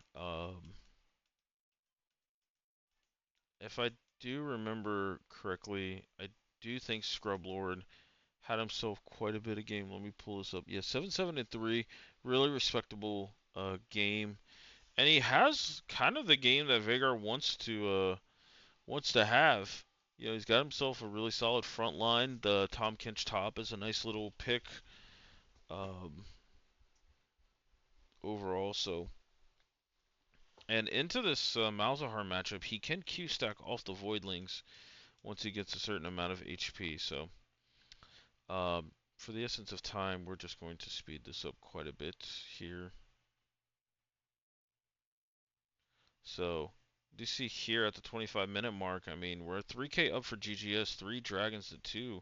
If I do remember correctly, I do think Scrublord had himself quite a bit of game. Let me pull this up. Yeah, 7-7-3, really respectable game, and he has kind of the game that Vagar wants to have. You know, he's got himself a really solid front line. The Tom Kinch top is a nice little pick um, overall. So, and into this Malzahar matchup, he can Q stack off the Voidlings once he gets a certain amount of HP. So, for the essence of time, we're just going to speed this up quite a bit here. So, you see here at the 25-minute mark, I mean, we're 3K up for GGS, 3 Dragons to 2,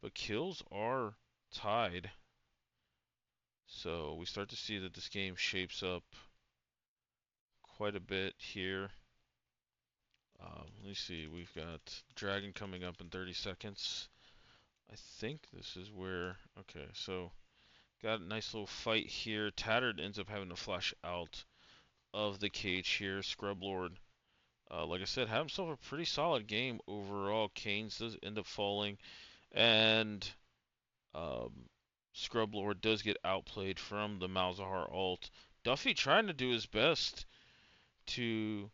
but kills are tied. So we start to see that this game shapes up quite a bit here. Let me see, we've got Dragon coming up in 30 seconds. I think this is where, okay, so got a nice little fight here. Tattered ends up having to flash out of the cage here. Scrublord, like I said, had himself a pretty solid game overall. Canes does end up falling, and um, Scrublord does get outplayed from the Malzahar ult. Duffy trying to do his best to,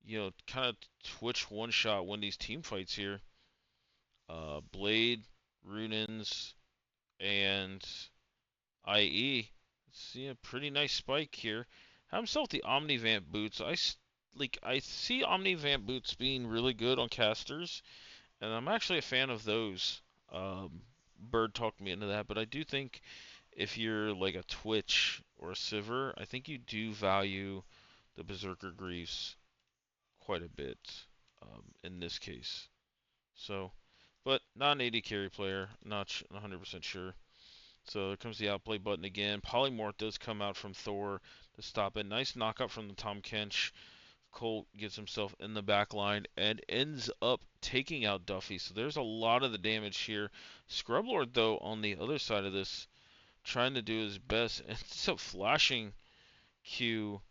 you know, kind of twitch one shot win these team fights here. Blade Runins, and IE. See a pretty nice spike here. Have himself the Omnivamp boots. I see Omnivamp boots being really good on casters, and I'm actually a fan of those. Bird talked me into that, but I do think if you're like a Twitch or a Sivir, I think you do value the Berserker Greaves quite a bit in this case. So, but not an AD carry player, not 100% sure. So there comes the outplay button again. Polymorph does come out from Thor to stop it. Nice knockout from the Tom Kench. Colt gets himself in the back line and ends up taking out Duffy. So there's a lot of the damage here. Scrublord, though, on the other side of this, trying to do his best. And ends up flashing Q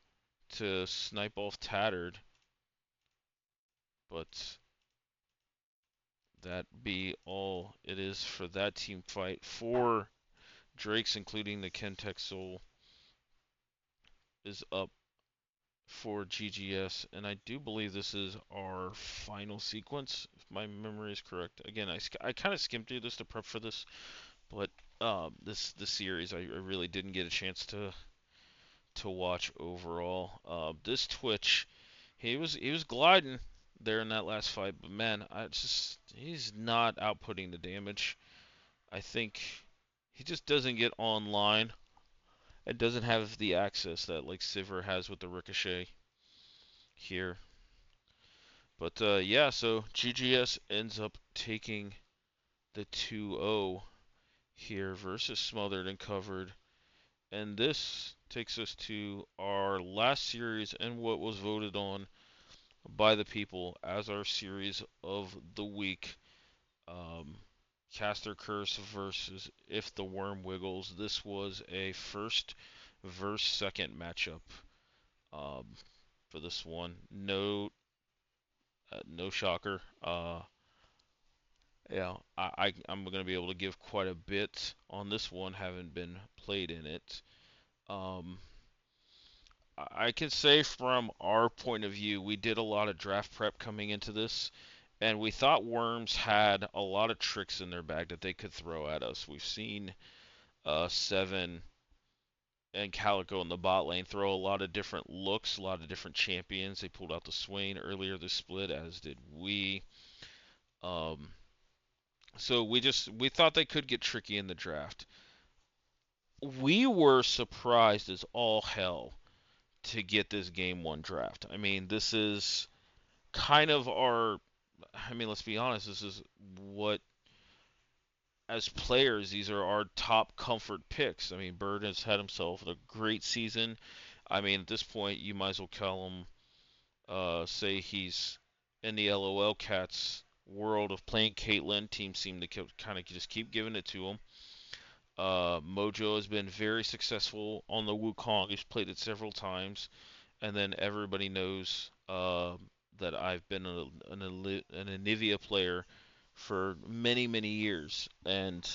to snipe off Tattered. But that be all it is for that team fight. 4 Drakes, including the Kentex Soul, is up for GGS, and I do believe this is our final sequence, if my memory is correct. Again, I kind of skimmed through this to prep for this, but this series I really didn't get a chance to watch overall. This Twitch, he was gliding there in that last fight, but man, he's not outputting the damage. I think he just doesn't get online. It doesn't have the access that like Sivir has with the Ricochet here. But yeah, so GGS ends up taking the 2-0 here versus Smothered and Covered. And this takes us to our last series and what was voted on by the people as our series of the week. Um, Caster Curse versus If the Worm Wiggles. This was a first versus second matchup um, for this one. No shocker. Yeah, I'm going to be able to give quite a bit on this one, having been played in it. Um, I can say from our point of view, we did a lot of draft prep coming into this, and we thought Worms had a lot of tricks in their bag that they could throw at us. We've seen Seven and Calico in the bot lane throw a lot of different looks, a lot of different champions. They pulled out the Swain earlier this split, as did we. Um, so we thought they could get tricky in the draft. We were surprised as all hell to get this game one draft. I mean, this is kind of our. I mean, let's be honest. This is what, as players, these are our top comfort picks. I mean, Bird has had himself a great season. I mean, at this point, you might as well call him, say he's in the LOL Cats world of playing Caitlyn. Teams seem to kind of just keep giving it to him. Mojo has been very successful on the Wukong. He's played it several times, and then everybody knows that I've been an Anivia player for many, many years, and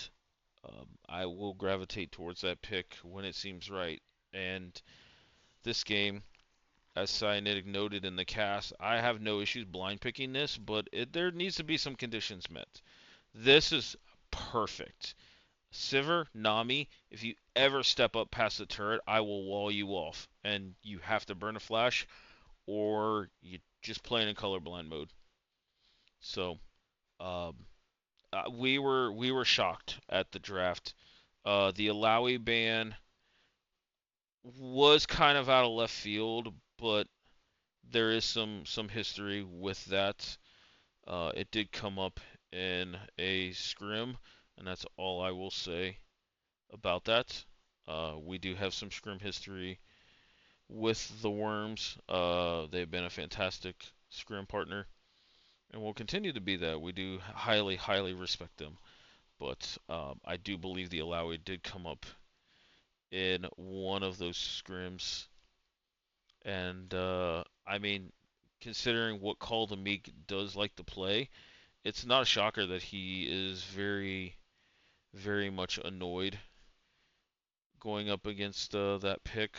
I will gravitate towards that pick when it seems right. And this game, as Cyanitic noted in the cast, I have no issues blind picking this, but there needs to be some conditions met. This is perfect. Sivir, Nami, if you ever step up past the turret, I will wall you off. And you have to burn a flash, or you just playing in colorblind mode. So, um, we were shocked at the draft. The Alawi ban was kind of out of left field, but there is some history with that. It did come up in a scrim, and that's all I will say about that. We do have some scrim history with the Worms. They've been a fantastic scrim partner, and will continue to be that. We do highly, highly respect them. But I do believe the Alawi did come up in one of those scrims, and I mean, considering what Call the Meek does like to play, it's not a shocker that he is very, very much annoyed going up against that pick.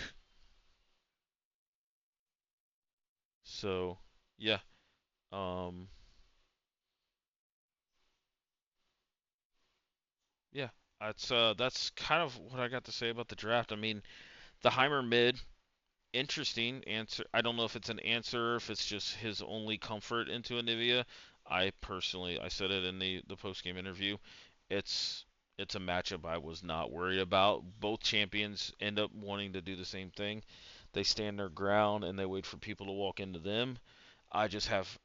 So, yeah. Um, Yeah, that's kind of what I got to say about the draft. I mean, the Heimer mid, interesting answer. I don't know if it's an answer, if it's just his only comfort into Anivia. I personally, I said it in the post game interview. It's it's a matchup I was not worried about. Both champions end up wanting to do the same thing. They stand their ground and they wait for people to walk into them. I just have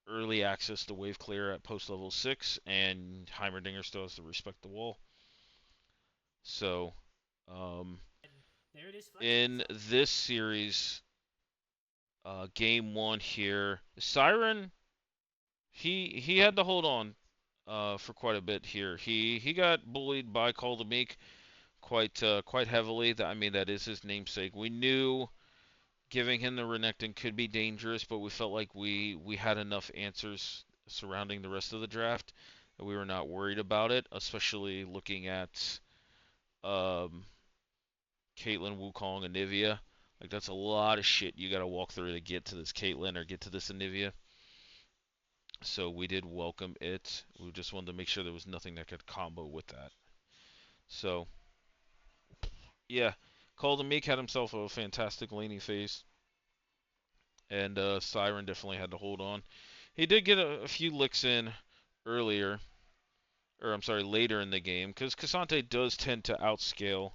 early access to wave clear at post level 6, and Heimerdinger still has to respect the wall. So, um, in this series, game one here, Siren, he had to hold on for quite a bit here. He got bullied by Call the Meek quite heavily. I mean, that is his namesake. We knew giving him the Renekton could be dangerous, but we felt like we had enough answers surrounding the rest of the draft that we were not worried about it, especially looking at um, Caitlyn, Wukong, and Nivea. Like, that's a lot of shit you got to walk through to get to this Caitlyn or get to this Anivia. So we did welcome it. We just wanted to make sure there was nothing that could combo with that. So yeah, Call the Meek had himself a fantastic laning phase, and Siren definitely had to hold on. He did get a few licks in earlier, or I'm sorry, later in the game, because Cassante does tend to outscale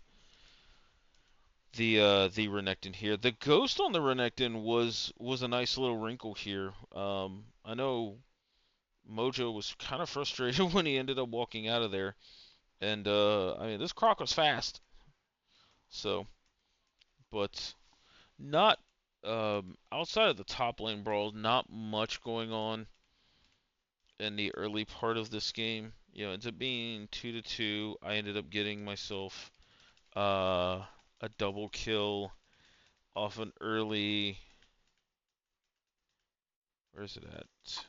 the Renekton here. The ghost on the Renekton was a nice little wrinkle here. I know Mojo was kind of frustrated when he ended up walking out of there, and I mean this Croc was fast, so but not outside of the top lane brawls, not much going on in the early part of this game. You know, it ends up being 2-2. I ended up getting myself a double kill off an early. Where's it at?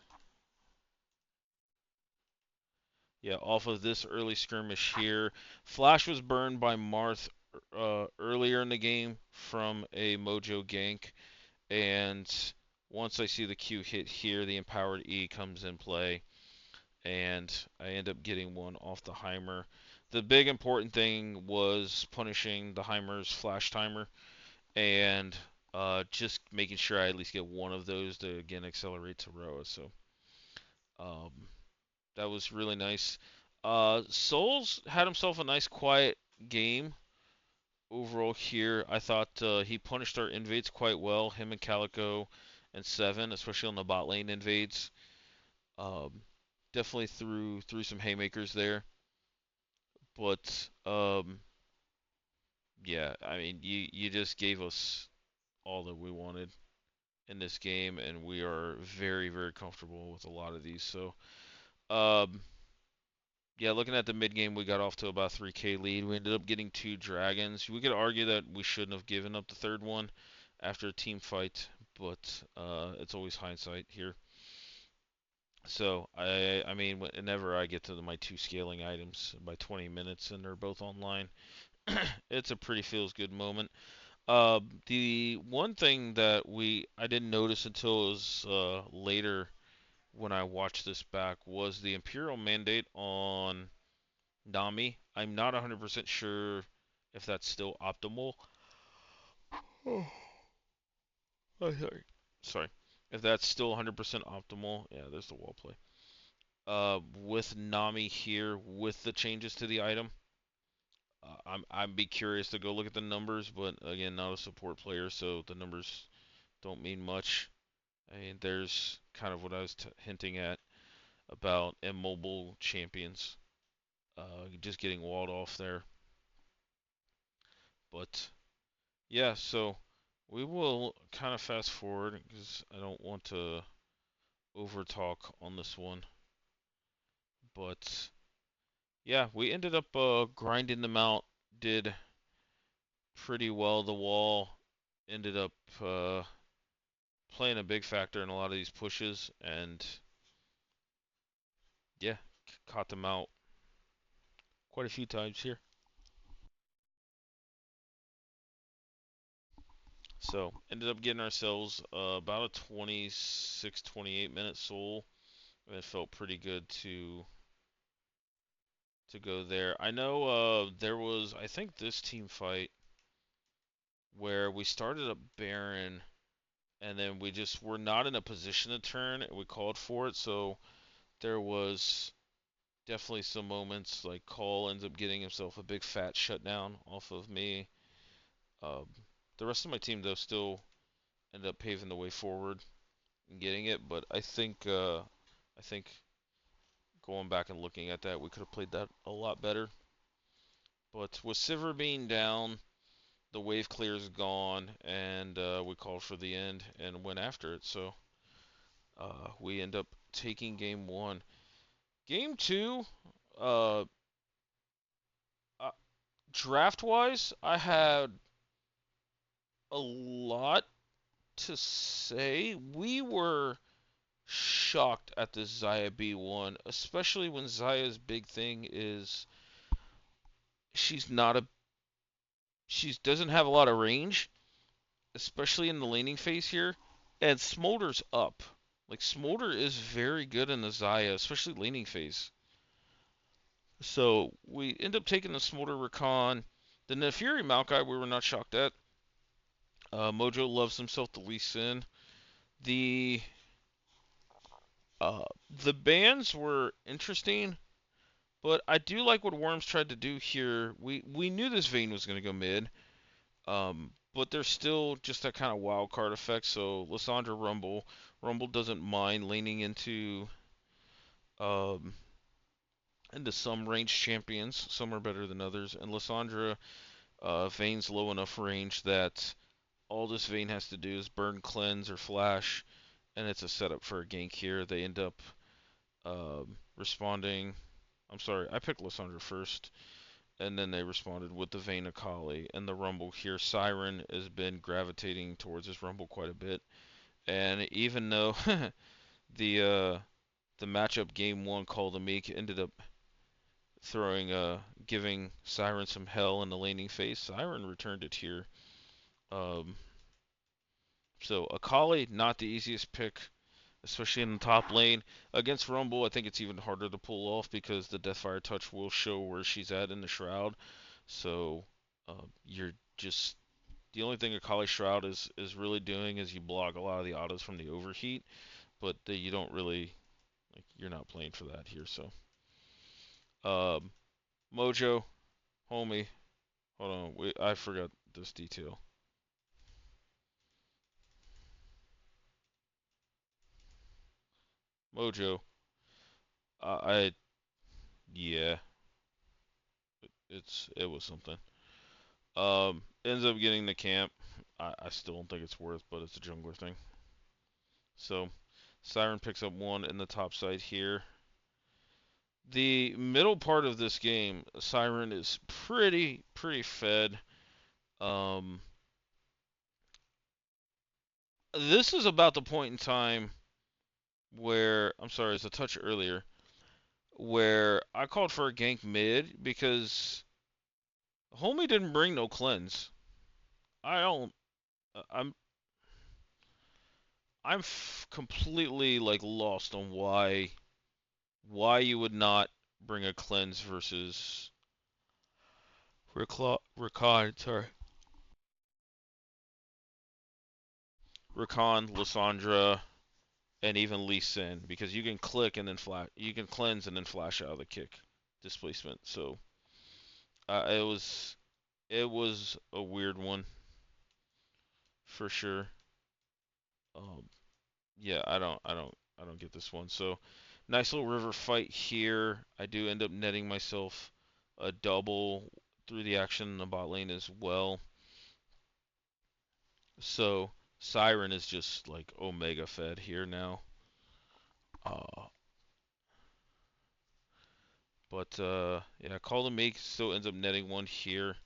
Yeah, off of this early skirmish here. Flash was burned by Marth earlier in the game from a Mojo gank, and once I see the Q hit here, the empowered E comes in play, and I end up getting one off the Heimer. The big important thing was punishing the Heimer's flash timer, and just making sure I at least get one of those to again accelerate to Roa. So um, that was really nice. Souls had himself a nice quiet game overall here. I thought he punished our invades quite well. Him and Calico and Seven, especially on the bot lane invades. Um, definitely threw some haymakers there. But yeah, I mean, you just gave us all that we wanted in this game, and we are very comfortable with a lot of these. So um, yeah, looking at the mid game, we got off to about 3K lead. We ended up getting two dragons. We could argue that we shouldn't have given up the third one after a team fight, but it's always hindsight here. So I mean, whenever I get to my two scaling items by 20 minutes and they're both online, it's a pretty feels good moment. The one thing that I didn't notice until it was later when I watched this back was the Imperial mandate on Nami. I'm not 100% sure if that's still optimal. Oh, sorry. Sorry. If that's still 100% optimal. Yeah, there's the wall play. With Nami here, with the changes to the item, I'd be curious to go look at the numbers, but again, not a support player, so the numbers don't mean much. I mean, there's kind of what I was hinting at about immobile champions, just getting walled off there. But yeah, so we will kind of fast forward because I don't want to over talk on this one. But yeah, we ended up grinding them out, did pretty well. The wall ended up playing a big factor in a lot of these pushes, and yeah, caught them out quite a few times here. So ended up getting ourselves about a 26, 28 minute soul, and it felt pretty good to go there. I know there was, I think, this team fight where we started a Baron and then we just were not in a position to turn. And we called for it, so there was definitely some moments like Cole ends up getting himself a big fat shutdown off of me. Um, the rest of my team though still ended up paving the way forward and getting it, but I think going back and looking at that, we could have played that a lot better. But with Sivir being down, the wave clear is gone, and we called for the end and went after it. So we end up taking game one. Game two, uh, uh, draft wise, I had a lot to say. We were shocked at the Xayah B1, especially when Xayah's big thing is she's not a she doesn't have a lot of range, especially in the laning phase here. And Smolder's up. Like Smolder is very good in the Xayah, especially laning phase. So we end up taking the Smolder Rakan. The Nefiri Maokai we were not shocked at. Mojo loves himself the Lee Sin. The uh, the bans were interesting, but I do like what Worms tried to do here. We knew this Vayne was going to go mid, but there's still just that kind of wild card effect. So Lissandra Rumble, Rumble doesn't mind leaning um, into some ranged champions. Some are better than others, and Lissandra Vayne's low enough range that all this Vayne has to do is burn, cleanse, or flash, and it's a setup for a gank here. They end up responding. I'm sorry, I picked Lissandra first, and then they responded with the Vayne Akali and the Rumble here. Siren has been gravitating towards this Rumble quite a bit, and even though the uh, the matchup game one Call the Meek ended up throwing giving Siren some hell in the laning phase, Siren returned it here. Um, so Akali not the easiest pick, especially in the top lane. Against Rumble, I think it's even harder to pull off because the Deathfire touch will show where she's at in the Shroud. So you're just the only thing Akali Shroud is really doing is you block a lot of the autos from the overheat, but you don't really like you're not playing for that here. So um, Mojo, homie, hold on, wait, I forgot this detail. Mojo, I yeah, it was something. Ends up getting the camp. I still don't think it's worth, but it's a jungler thing. So, Siren picks up one in the top side here. The middle part of this game, Siren is pretty fed. Um, this is about the point in time where I'm sorry, it's a touch earlier where I called for a gank mid because Homie didn't bring no cleanse. I don't. I'm completely like lost on why you would not bring a cleanse versus Rakan, sorry. Rakan, Lissandra, and even Lee Sin, because you can click and then flash, you can cleanse and then flash out of the kick displacement. So it was a weird one for sure. Um, yeah, I don't get this one. So nice little river fight here. I do end up netting myself a double through the action in the bot lane as well. So Siren is just like Omega fed here now. Uh, but yeah, Call to Make still ends up netting one here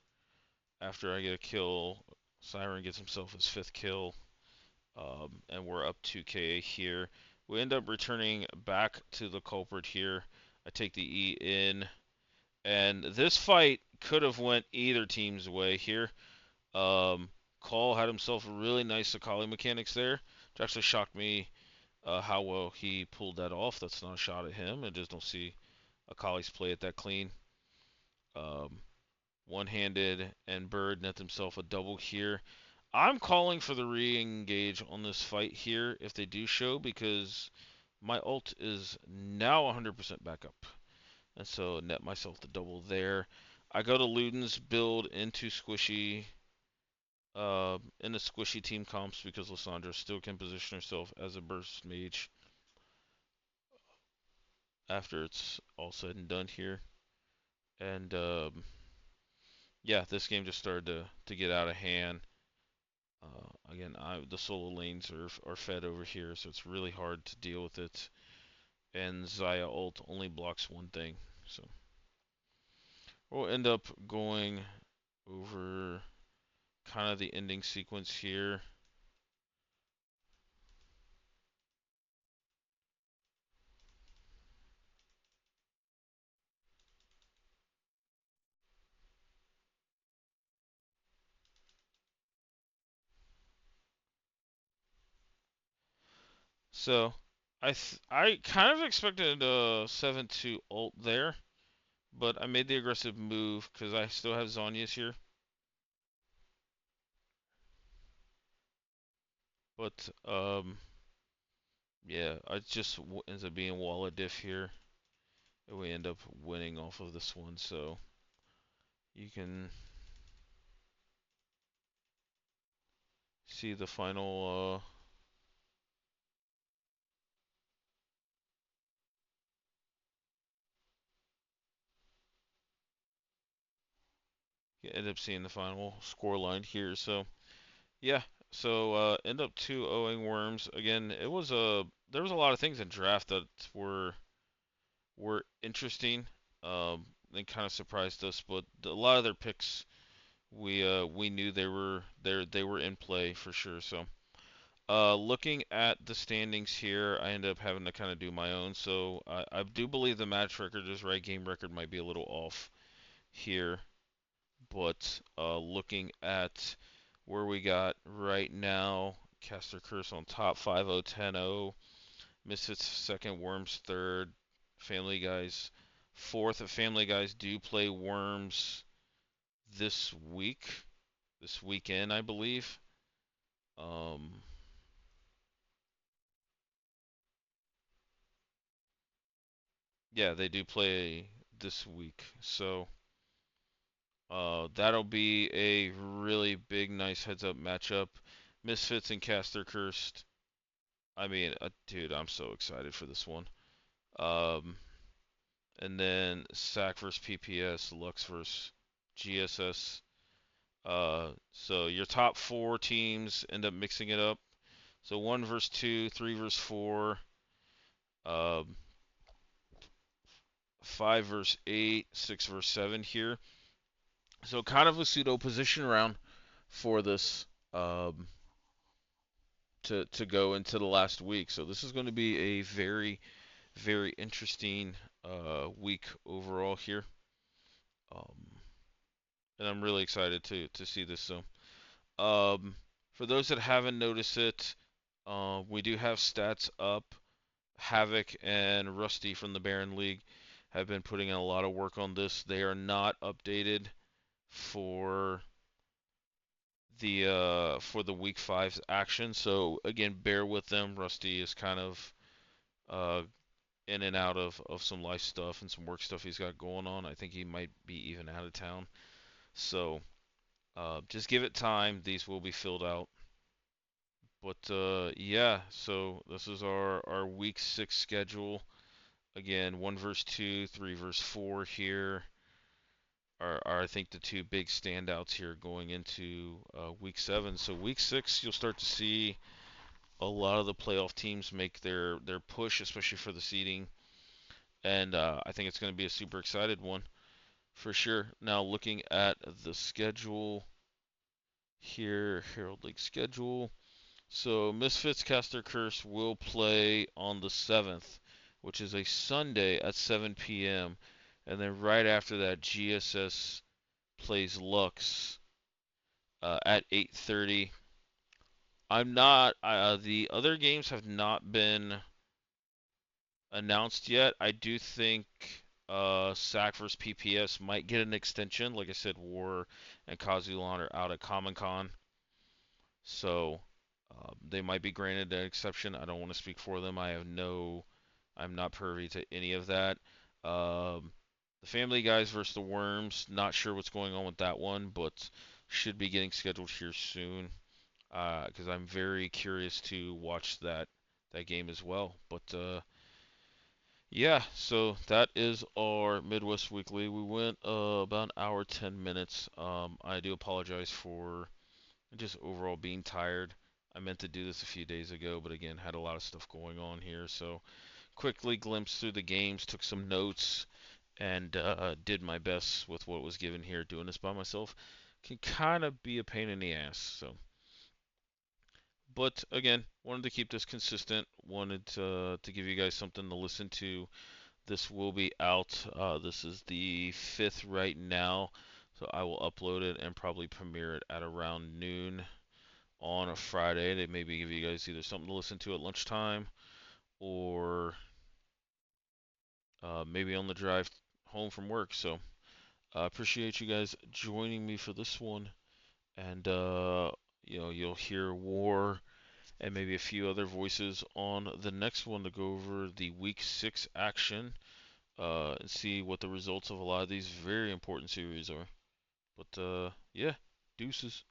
after I get a kill. Siren gets himself his fifth kill, and we're up 2k here. We end up returning back to the culprit here. I take the E in, and this fight could have went either team's way here. Um, Call had himself a really nice Akali mechanics there, which actually shocked me how well he pulled that off. That's not a shot at him. I just don't see Akali's play it that clean. Um, One-handed and Bird net himself a double here. I'm calling for the re-engage on this fight here if they do show because my ult is now 100% back up. And so net myself the double there. I go to Luden's build in the squishy team comps because Lissandra still can position herself as a burst mage after it's all said and done here. And yeah, this game just started to get out of hand. Again, the solo lanes are fed over here, so it's really hard to deal with it. And Xayah ult only blocks one thing, so we'll end up going over kind of the ending sequence here. So I kind of expected a 7-2 ult there, but I made the aggressive move because I still have Zhonya's here. But yeah, it just ends up being wallet diff here, and we end up winning off of this one. So you can see the final. You end up seeing the final score line here. So yeah, so end up 2-0ing Worms again. There was a lot of things in draft that were interesting. They kind of surprised us, but a lot of their picks we knew they were in play for sure. So looking at the standings here, I ended up having to kind of do my own. So I do believe the match record is right. Game record might be a little off here, but looking at where we got right now, Caster Curse on top 5-0, 10-0, Misfits second, Worms third, Family Guys fourth. The Family Guys do play Worms this week, this weekend, I believe. Um, yeah, they do play this week, so that'll be a really big, nice heads-up matchup. Misfits and Caster Cursed. I mean, dude, I'm so excited for this one. Um, and then SAC versus PPS, Lux versus GSS. So your top four teams end up mixing it up. So 1 versus 2, 3 versus 4, um, 5 versus 8, 6 versus 7 here. So kind of a pseudo position round for this um, to go into the last week. So this is going to be a very very interesting week overall here. Um, and I'm really excited to see this. So for those that haven't noticed it, we do have stats up. Havoc and Rusty from the Baron League have been putting in a lot of work on this. They are not updated for the week 5's action. So again, bear with them. Rusty is kind of uh, in and out of some life stuff and some work stuff he's got going on. I think he might be even out of town. So just give it time. These will be filled out. But yeah, so this is our week 6 schedule. Again, 1 verse 2, 3 verse 4 here are I think the two big standouts here going into week 7. So week 6, you'll start to see a lot of the playoff teams make their push, especially for the seeding. And I think it's going to be a super excited one for sure. Now looking at the schedule here, Herald League schedule. So Misfits Caster Curse will play on the 7th, which is a Sunday at 7 p.m. And then right after that, GSS plays Lux at 8:30. I'm not. The other games have not been announced yet. I do think. SAC versus PPS might get an extension. Like I said, War and Kazulan are out at Comic Con, so they might be granted an exception. I don't want to speak for them. I'm not privy to any of that. Um, the Family Guys versus the Worms, not sure what's going on with that one, but should be getting scheduled here soon. Because I'm very curious to watch that game as well. But yeah, so that is our Midwest Weekly. We went about an hour 10 minutes. I do apologize for just overall being tired. I meant to do this a few days ago, but again, had a lot of stuff going on here. So quickly glimpsed through the games, took some notes, and did my best with what was given here. Doing this by myself can kind of be a pain in the ass. So, but again, wanted to keep this consistent. Wanted to give you guys something to listen to. This will be out. This is the 5th right now, so I will upload it and probably premiere it at around noon on a Friday. They maybe give you guys either something to listen to at lunchtime or maybe on the drive home from work. So I appreciate you guys joining me for this one, and you'll hear War and maybe a few other voices on the next one to go over the Week 6 action and see what the results of a lot of these very important series are. But yeah, deuces.